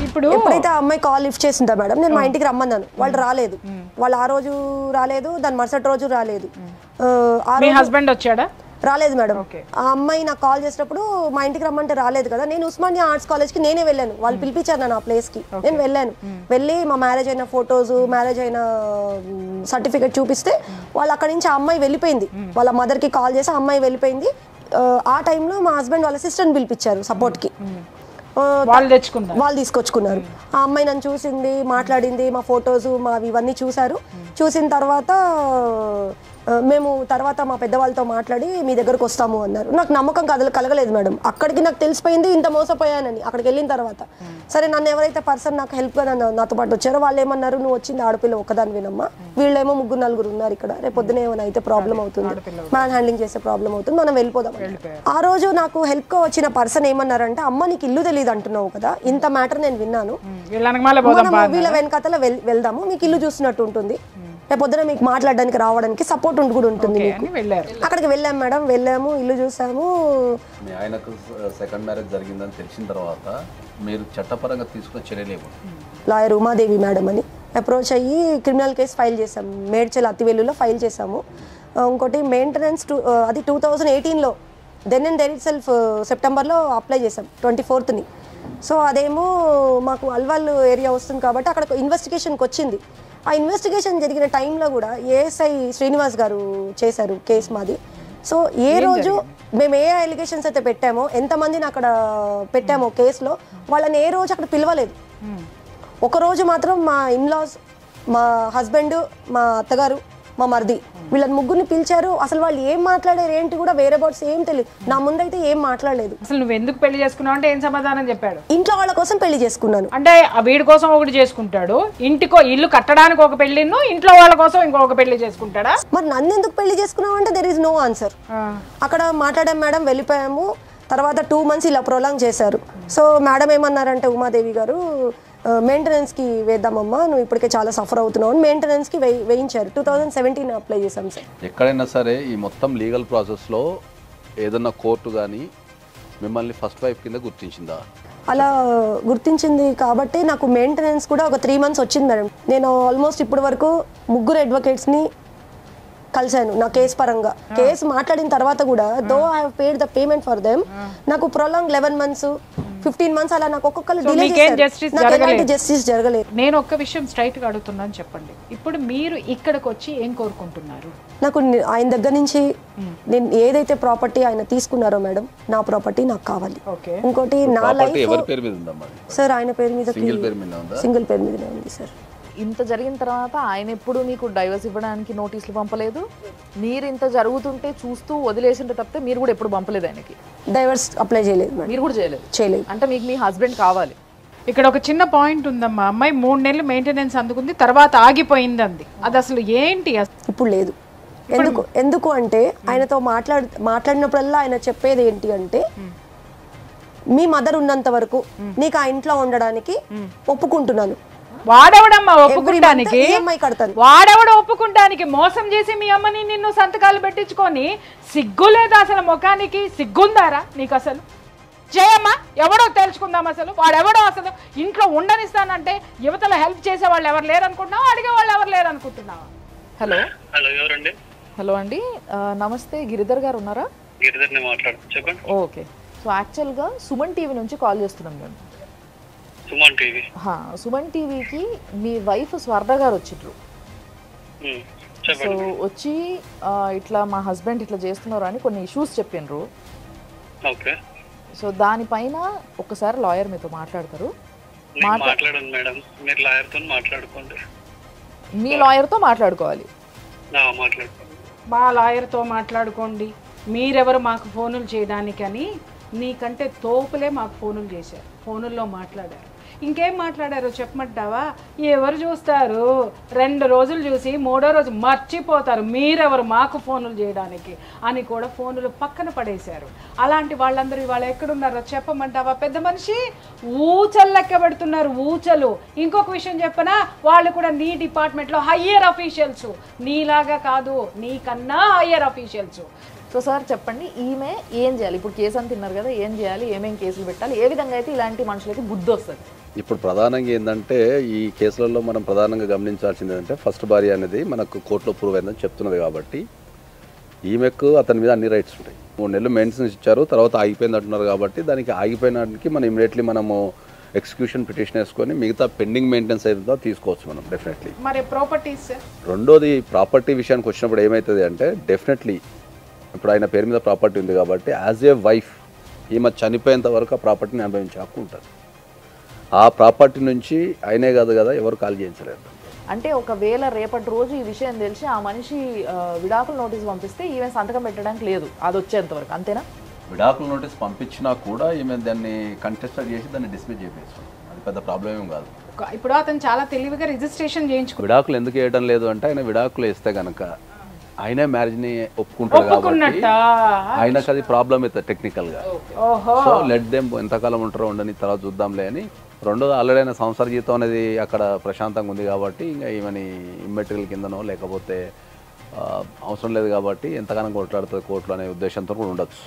ఇప్పుడు ఎప్పుడైతే ఆ అమ్మాయి కాల్ లిఫ్ట్ చేసిందా మేడం, నేను మా ఇంటికి రమ్మన్నాను, వాళ్ళు రాలేదు, వాళ్ళు ఆ రోజు రాలేదు, దాని మరుసటి రోజు రాలేదు. హస్బెండ్ వచ్చాడా? రాలేదు మేడం. ఆ అమ్మాయి నాకు కాల్ చేసినప్పుడు మా ఇంటికి రమ్మంటే రాలేదు కదా, నేను ఉస్మానియా ఆర్ట్స్ కాలేజ్కి నేనే వెళ్ళాను, వాళ్ళు పిలిపించారు నన్ను ఆ ప్లేస్కి, నేను వెళ్ళాను. వెళ్ళి మా మ్యారేజ్ అయిన ఫొటోస్, మ్యారేజ్ అయిన సర్టిఫికేట్ చూపిస్తే వాళ్ళు అక్కడి నుంచి ఆ అమ్మాయి వెళ్ళిపోయింది, వాళ్ళ మదర్కి కాల్ చేసి ఆ అమ్మాయి వెళ్ళిపోయింది. ఆ టైంలో మా హస్బెండ్ వాళ్ళ సిస్టర్ని పిలిపించారు సపోర్ట్కి, వాళ్ళు తీసుకొచ్చుకున్నారు. ఆ అమ్మాయి నన్ను చూసింది, మాట్లాడింది, మా ఫొటోస్ మావి ఇవన్నీ చూశారు. చూసిన తర్వాత మేము తర్వాత మా పెద్దవాళ్ళతో మాట్లాడి మీ దగ్గరకు వస్తాము అన్నారు. నాకు నమ్మకం కలగలేదు మేడం, అక్కడికి నాకు తెలిసిపోయింది ఇంత మోసపోయానని. అక్కడికి వెళ్ళిన తర్వాత సరే నన్ను ఎవరైతే పర్సన్ నాకు హెల్ప్గా నాతో పాటు వచ్చారో వాళ్ళు ఏమన్నారు, నువ్వు వచ్చింది ఆడపిల్ల ఒక్కదాని వినమ్మా, వీళ్ళేమో 3-4 ఉన్నారు ఇక్కడ, రేపు పొద్దున ఏమైనా అయితే ప్రాబ్లం అవుతుంది, మ్యాన్ హ్యాండ్లింగ్ చేసే ప్రాబ్లం అవుతుంది, మనం వెళ్ళిపోదాం. ఆ రోజు నాకు హెల్ప్గా వచ్చిన పర్సన్ ఏమన్నారంటే, అమ్మ నీకు ఇల్లు తెలియదు అంటున్నావు కదా, ఇంత మ్యాటర్ నేను విన్నాను, వీళ్ళ వెనకతల వెళ్దాము, మీకు ఇల్లు చూసినట్టు ఉంటుంది, రేపు పొద్దున మీకు మాట్లాడడానికి రావడానికి సపోర్ట్ కూడా ఉంటుంది. అక్కడికి వెళ్ళాము మేడం, వెళ్ళాము, ఇల్లు చూసాము. ఆయనకు సెకండ్ మ్యారేజ్ జరిగిందని తెలిసిన తర్వాత మీరు చట్టపరంగా తీసుకున్న చర్యలేవు? లాయర్ ఉమాదేవి మేడం అని అప్రోచ్ అయ్యి క్రిమినల్ కేసు ఫైల్ చేసాము, మేడ్చల్ అత్తివేలులో ఫైల్ చేసాము. ఇంకోటి మెయింటెనెన్స్ అది 2018లో then and there itself సెప్టెంబర్లో అప్లై చేసాం 24th. సో అదేమో మాకు అల్వాల్ ఏరియా వస్తుంది కాబట్టి అక్కడ ఇన్వెస్టిగేషన్కి వచ్చింది. ఆ ఇన్వెస్టిగేషన్ జరిగిన టైంలో కూడా ఏఎస్ఐ శ్రీనివాస్ గారు చేశారు కేసు మాది. సో ఏ రోజు మేము ఏ అలిగేషన్స్ అయితే పెట్టామో, ఎంతమందిని అక్కడ పెట్టామో కేసులో, వాళ్ళని ఏ రోజు అక్కడ పిలవలేదు. ఒకరోజు మాత్రం మా ఇన్లాస్, మా హస్బెండ్, మా అత్తగారు, మా మరిది, వీళ్ళని ముగ్గురిని పిలిచారు. అసలు వాళ్ళు ఏం మాట్లాడారు ఏంటి కూడా వేరే బోర్డ్స్ ఏం తెలియదు, నా ముందైతే ఏం మాట్లాడలేదు. అసలు నువ్వు ఎందుకు పెళ్లి చేసుకున్నావు అంటే ఏం సమాధానం చెప్పాడు? ఇంట్లో వాళ్ళ కోసం పెళ్లి చేసుకున్నాను అంటే వీడి కోసం ఒకటి చేసుకుంటాడు, ఇల్లు కట్టడానికి ఒక పెళ్లిను, ఇంట్లో వాళ్ళ కోసం ఇంకొక పెళ్లి చేసుకుంటాడా? మరి నన్ను ఎందుకు పెళ్లి చేసుకున్నావు అంటే దెర్ ఈస్ నో ఆన్సర్. అక్కడ మాట్లాడాం మేడం, వెళ్ళిపోయాము. తర్వాత 2 months ఇలా ప్రొలాంగ్ చేశారు. సో మేడం ఏమన్నారంటే ఉమాదేవి గారు, మెయింటెనెన్స్కి వేద్దామమ్మా, నువ్వు ఇప్పటికే చాలా సఫర్ అవుతున్నావు అని మెయింటెనెన్స్కి వేయించారు. 2017 అప్లై చేశాం సార్. ఎక్కడైనా సరే ఈ మొత్తం లీగల్ ప్రాసెస్లో ఏదన్నా కోర్టు కానీ మిమ్మల్ని ఫస్ట్ వైఫ్ కింద గుర్తించిందా? అలా గుర్తించింది కాబట్టి నాకు మెయింటెనెన్స్ కూడా ఒక 3 months వచ్చింది మేడం. నేను ఆల్మోస్ట్ ఇప్పటి వరకు 3 అడ్వకేట్స్ని కలిశాను నా కేసు పరంగా. కేసు మాట్లాడిన తర్వాత కూడా though I have paid the payment for them, నాకు ప్రొలాంగ్ 11 months 15 months అలా నాకు ఒక్కొక్కరు డిలే చేశారు. నాకు ఎలాంటి జస్టిస్ జరగలేదు. నేను ఒక్క విషయం స్ట్రైట్ గా అడుగుతున్నాను, చెప్పండి. ఇప్పుడు మీరు ఇక్కడికి వచ్చి ఏం కోరుకుంటున్నారు? నాకు ఆయన దగ్గర నుంచి నేను ఏదైతే ప్రాపర్టీ ఆయన తీసుకున్నారో మేడం, నా ప్రాపర్టీ నాకు కావాలి. ఇంకోటి నా లైఫ్ సార్ ఆయన పేరు మీద, సింగిల్ పేరు మీదనే ఉంది సార్. ఇంత జరిగిన తర్వాత ఆయన ఎప్పుడు మీకు డైవర్స్ ఇవ్వడానికి నోటీసులు పంపలేదు? మీరు ఇంత జరుగుతుంటే చూస్తూ వదిలేసింటే తప్పితే మీరు కూడా ఎప్పుడు పంపలేదు ఆయనకి? డైవర్స్ అప్లై చేయలేదు మేడం. మీరు కూడా చేయలేదు? అంటే మీకు మీ హస్బెండ్ కావాలి? ఇక్కడ ఒక చిన్న పాయింట్ ఉందమ్మా, అమ్మాయి 3 నెలలు మెయింటెనెన్స్ అందుకుంది, తర్వాత ఆగిపోయింది అంది. అది అసలు ఏంటి? ఇప్పుడు లేదు. ఎందుకు అంటే ఆయనతో మాట్లాడినప్పుడల్లా ఆయన చెప్పేది ఏంటి అంటే, మీ మదర్ ఉన్నంత వరకు నీకు ఆ ఇంట్లో ఉండడానికి ఒప్పుకుంటున్నాను. వాడెవడమ్మా ఒప్పుకుంటానికి? కడతాను. వాడెవడ ఒప్పుకుంటానికి? మోసం చేసి మీ అమ్మని నిన్ను సంతకాలు పెట్టించుకొని సిగ్గు లేదా? అసలు ముఖానికి సిగ్గుందారా నీకు? అసలు చేయమ్మా, ఎవడో తెలుసుకుందాం. అసలు వాడెవడో అసలు ఇంట్లో ఉండనిస్తానంటే యువతల హెల్ప్ చేసే వాళ్ళు ఎవరు లేరు అనుకుంటున్నావా? అడిగే వాళ్ళు ఎవరు లేరు అనుకుంటున్నావా? హలో హలో, ఎవరండి? హలో అండి, నమస్తే. గిరిధర్ గారు ఉన్నారా? గిరిధర్ని మాట్లాడు, చెప్పండి. ఓకే. సో యాక్చువల్గా సుమన్ టీవీ నుంచి కాల్ చేస్తున్నాం మేము. సుమన్ టీవీ? సుమన్ టీవీకి మీ వైఫ్ స్వర్ణ గారు వచ్చిండ్రు. సో వచ్చి ఇట్లా మా హస్బెండ్ ఇట్లా చేస్తున్నారు అని కొన్ని ఇష్యూస్ చెప్పిండ్రు. ఓకే. సో దానిపైన ఒకసారి లాయర్ మీతో మాట్లాడతారు. మాట్లాడండి మేడం, మీరు లాయర్తో మాట్లాడుకోండి. మీ లాయర్తో మాట్లాడుకోవాలి. మాట్లాడుకోండి. మా లాయర్తో మాట్లాడుకోండి. మీరెవరు మాకు ఫోనులు చేయడానికని? నీకంటే తోపులే మాకు ఫోనులు చేశారు, ఫోనుల్లో మాట్లాడారు. ఇంకేం మాట్లాడారో చెప్పమంటావా? ఎవరు చూస్తారు? 2 రోజులు చూసి 3వ రోజు మర్చిపోతారు. మీరెవరు మాకు ఫోనులు చేయడానికి అని కూడా ఫోనులు పక్కన పడేశారు. అలాంటి వాళ్ళందరూ ఇవాళ ఎక్కడున్నారో చెప్పమంటావా? పెద్ద మనిషి ఊచలు లెక్క పెడుతున్నారు, ఊచలు. ఇంకొక విషయం చెప్పనా, వాళ్ళు కూడా నీ డిపార్ట్మెంట్లో హయ్యర్ అఫీషియల్స్, నీలాగా కాదు, నీకన్నా హయ్యర్ అఫీషియల్స్. సో సార్ చెప్పండి, ఈమె ఏం చేయాలి? ఇప్పుడు కేసు అని తిన్నారు కదా, ఏం చేయాలి? ఏమేం కేసులు పెట్టాలి? ఏ విధంగా అయితే ఇలాంటి మనుషులకి బుద్ధి వస్తుంది? ఇప్పుడు ప్రధానంగా ఏంటంటే ఈ కేసులలో మనం ప్రధానంగా గమనించాల్సింది ఏంటంటే, ఫస్ట్ భార్య అనేది మనకు కోర్టులో ప్రూవ్ అయిందని చెప్తున్నది కాబట్టి ఈమెకు అతని మీద అన్ని రైట్స్ ఉంటాయి. 3 నెలలు మెయింటెనెన్స్ ఇచ్చారు, తర్వాత ఆగిపోయింది అంటున్నారు కాబట్టి దానికి ఆగిపోయినానికి మనం ఇమీడియట్లీ మనము ఎగ్జిక్యూషన్ పిటిషన్ వేసుకొని మిగతా పెండింగ్ మెయింటెనెన్స్ అయితే తీసుకోవచ్చు మనం డెఫినెట్లీ. మరి ప్రాపర్టీస్? రెండోది ప్రాపర్టీ విషయానికి వచ్చినప్పుడు ఏమవుతుంది అంటే, డెఫినెట్లీ ఇప్పుడు ఆయన పేరు మీద ప్రాపర్టీ ఉంది కాబట్టి యాజ్ ఏ వైఫ్ ఈమె చనిపోయేంత వరకు ఆ ప్రాపర్టీని అనుభవించే హక్కు ఉంటుంది. ఆ ప్రాపర్టీ నుంచి అయినే కాదు కదా ఎవరు కాల్ చేయించలేరు. అంటే ఒకవేళ రేపటి రోజు ఈ విషయం తెలిసి ఆ మనిషి విడాకుల నోటీస్ పంపిస్తే ఈమె సంతకం పెట్టడానికి లేదు, అది వచ్చేంత వరకు, అంతేనా? విడాకుల నోటీస్ పంపించినా కూడా ఈమె దాన్ని కంటెస్టెడ్ చేసి దాన్ని డిస్మిస్ చేసేస్తాం, అది పెద్ద ప్రాబ్లం ఏం కాదు. ఇప్పుడు అతను చాలా తెలివిగా రిజిస్ట్రేషన్ చేయించుకో. విడాకులు ఎందుకు వేయడం లేదు అంటే, ఆయన విడాకులు వేస్తే కనుక ఆయనే మ్యారేజ్ని ఒప్పుకుంటారు కాబట్టి ఆయనకు అది ప్రాబ్లం అవుతుంది టెక్నికల్గా. సో లెట్ దెమ్ ఎంతకాలం ఉంటారో ఉండని తర్వాత చూద్దాంలే అని. రెండోది ఆల్రెడీ అయిన సంసార జీవితం అనేది అక్కడ ప్రశాంతంగా ఉంది కాబట్టి ఇంకా ఈమెని ఇమ్మెటీరియల్ కిందనో లేకపోతే అవసరం లేదు కాబట్టి ఎంతగానో కొట్లాడుతుంది కోర్టులో అనే ఉద్దేశంతో కూడా ఉండొచ్చు.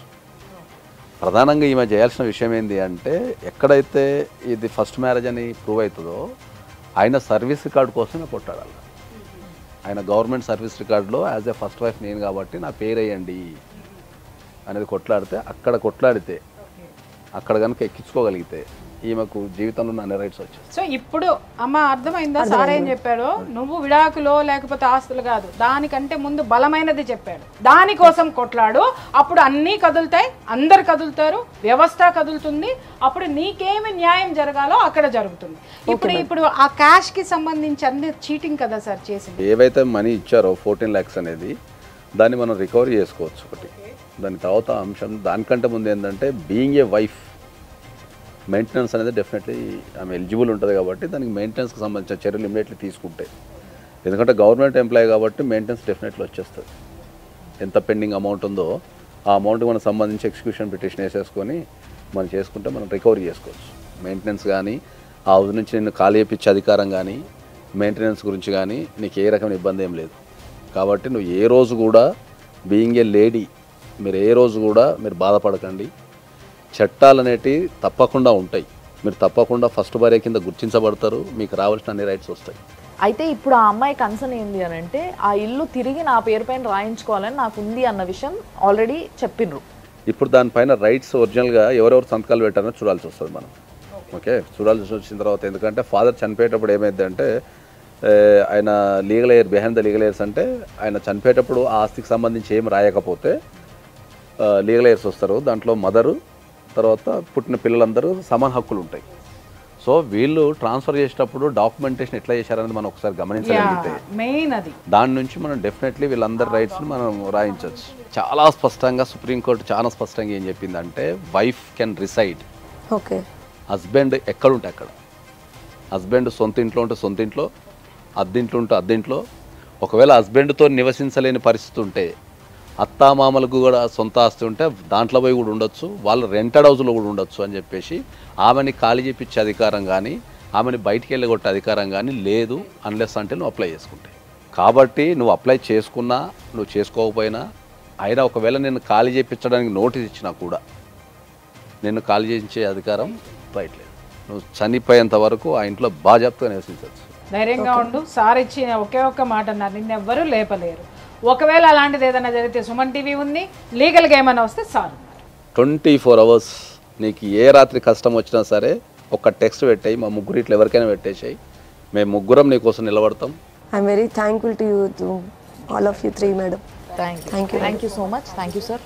ప్రధానంగా ఈమె చేయాల్సిన విషయం ఏంటి అంటే, ఎక్కడైతే ఇది ఫస్ట్ మ్యారేజ్ అని ప్రూవ్ అవుతుందో ఆయన సర్వీస్ రికార్డు కోసమే కొట్లాడాలి. ఆయన గవర్నమెంట్ సర్వీస్ రికార్డులో యాజ్ ఏ ఫస్ట్ వైఫ్ నేను కాబట్టి నా పేరు వేయండి అనేది కొట్లాడితే, అక్కడ కనుక ఎక్కించుకోగలిగితే ఈమెకు జీవితంలో అన్ని రైట్స్ వచ్చాయి. సో ఇప్పుడు అమ్మ అర్థమైందా సార్ ఏం చెప్పాడు? నువ్వు విడాకులో లేకపోతే ఆస్తులు కాదు, దానికంటే ముందు బలమైనది చెప్పాడు. దానికోసం కొట్లాడు, అప్పుడు అన్నీ కదులుతాయి, అందరు కదులుతారు, వ్యవస్థ కదులుతుంది, అప్పుడు నీకేమి న్యాయం జరగాలో అక్కడ జరుగుతుంది. ఇప్పుడు ఆ క్యాష్ కి సంబంధించి అన్ని చీటింగ్ కదా సార్ చేసింది. ఏవైతే మనీ ఇచ్చారో 14 lakhs అనేది దాన్ని మనం రికవరీ చేసుకోవచ్చు ఒకటి. దాని తర్వాత అంశం దానికంటే ముందు ఏంటంటే, బీయింగ్ ఏ వైఫ్ మెయింటెనెన్స్ అనేది డెఫినెట్లీ ఆమె ఎలిజిబుల్ ఉంటుంది కాబట్టి దానికి మెయింటెనెన్స్కి సంబంధించిన చర్యలు ఇమీడియట్లీ తీసుకుంటే, ఎందుకంటే గవర్నమెంట్ ఎంప్లాయీ కాబట్టి మెయింటెనెన్స్ డెఫినెట్లీ వచ్చేస్తుంది. ఎంత పెండింగ్ అమౌంట్ ఉందో ఆ అమౌంట్కి మనకు సంబంధించి ఎగ్జిక్యూషన్ పిటిషన్ వేసేసుకొని మనం చేసుకుంటే మనం రికవరీ చేసుకోవచ్చు. మెయింటెనెన్స్ కానీ ఆ హౌస్ నుంచి నిన్ను ఖాళీ చేయించే అధికారం కానీ మెయింటెనెన్స్ గురించి కానీ నీకు ఏ రకమైన ఇబ్బంది ఏం లేదు. కాబట్టి నువ్వు ఏ రోజు కూడా బీయింగ్ ఏ లేడీ మీరు ఏ రోజు కూడా మీరు బాధపడకండి. చట్టాలు అనేటివి తప్పకుండా ఉంటాయి, మీరు తప్పకుండా ఫస్ట్ భార్య కింద గుర్తించబడతారు, మీకు రావాల్సిన అన్ని రైట్స్ వస్తాయి. అయితే ఇప్పుడు ఆ అమ్మాయి కన్సర్న్ ఏంది అని అంటే, ఆ ఇల్లు తిరిగి నా పేరు పైన రాయించుకోవాలని నాకు ఉంది అన్న విషయం ఆల్రెడీ చెప్పిండ్రు. ఇప్పుడు దానిపైన రైట్స్ ఒరిజినల్గా ఎవరెవరు సంతకాలు పెట్టారో చూడాల్సి వస్తుంది మనం. ఓకే, చూడాల్సి వచ్చిన తర్వాత, ఎందుకంటే ఫాదర్ చనిపోయేటప్పుడు ఏమైంది అంటే, ఆయన legal heir behind the legal heirs అంటే ఆయన చనిపోయేటప్పుడు ఆ ఆస్తికి సంబంధించి ఏం రాయకపోతే లీగల్ ఎయిర్స్ వస్తారు. దాంట్లో మదరు తర్వాత పుట్టిన పిల్లలందరూ సమాన హక్కులు ఉంటాయి. సో వీళ్ళు ట్రాన్స్ఫర్ చేసేటప్పుడు డాక్యుమెంటేషన్ ఎట్లా చేశారనేది మనం ఒకసారి గమనించగలిగితే మెయిన్ అది, దాని నుంచి మనం డెఫినెట్లీ వీళ్ళందరి రైట్స్ని మనం రాయించవచ్చు. చాలా స్పష్టంగా సుప్రీంకోర్టు చాలా స్పష్టంగా ఏం చెప్పిందంటే, wife can reside, okay, husband ఎక్కడుంటే అక్కడ. హస్బెండ్ సొంత ఇంట్లో ఉంటే సొంత ఇంట్లో, అద్దెంట్లో ఉంటే అద్దెంట్లో, ఒకవేళ హస్బెండ్తో నివసించలేని పరిస్థితి ఉంటే అత్తామామలకు కూడా సొంత ఆస్తి ఉంటే దాంట్లో పోయి కూడా ఉండొచ్చు, వాళ్ళు రెంటెడ్ హౌస్లో కూడా ఉండొచ్చు అని చెప్పేసి ఆమెని ఖాళీ చేపించే అధికారం కానీ ఆమెని బయటికి వెళ్ళగొట్టే అధికారం కానీ లేదు, అన్లెస్ అంటే నువ్వు అప్లై చేసుకుంటే. కాబట్టి నువ్వు అప్లై చేసుకున్నా నువ్వు చేసుకోకపోయినా అయినా ఒకవేళ నేను ఖాళీ చేయించడానికి నోటీస్ ఇచ్చినా కూడా నేను ఖాళీ చేయించే అధికారం రైట్ లేదు. నువ్వు చనిపోయేంత వరకు ఆ ఇంట్లో బాజాప్తుగా నివసించవచ్చు. ధైర్యంగా ఉండు. సార్ ఇచ్చిన ఒకే ఒక్క మాట అన్నారు, నిన్నెవ్వరూ లేపలేరు. ఒకవేళ అలాంటిది ఏదైనా జరిగితే సుమన్ టీవీ ఉంది, లీగల్గా ఏమైనా వస్తే సార్ 24 hours నీకు ఏ రాత్రి కష్టం వచ్చినా సరే ఒక టెక్స్ట్ పెట్టాయి, మా ముగ్గురిట్లో ఎవరికైనా పెట్టేసాయి, మేము ముగ్గురం నీకోసం నిలబడతాం. I'm very thankful to you, to all of you 3 madam. Thank you so much. Thank you sir.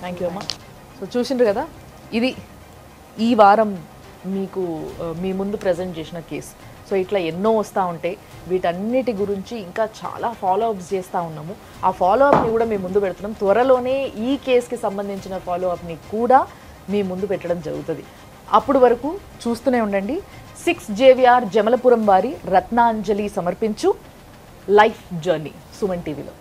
Thank you అమ్మా. సో చూసిండ్రు కదా, ఇది ఈ వారం మీకు మీ ముందు ప్రజెంట్ చేసిన కేసు. సో ఇట్లా ఎన్నో వస్తూ ఉంటాయి. వీటన్నిటి గురించి ఇంకా చాలా ఫాలోఅప్స్ చేస్తూ ఉన్నాము. ఆ ఫాలోఅప్ని కూడా మేము ముందు పెడుతున్నాం. త్వరలోనే ఈ కేసుకి సంబంధించిన ఫాలోఅప్ని కూడా మీ ముందు పెట్టడం జరుగుతుంది. అప్పుడు వరకు చూస్తూనే ఉండండి 6 JVR జమలపురం వారి రత్నాంజలి సమర్పించు లైఫ్ జర్నీ సుమన్ టీవీలో.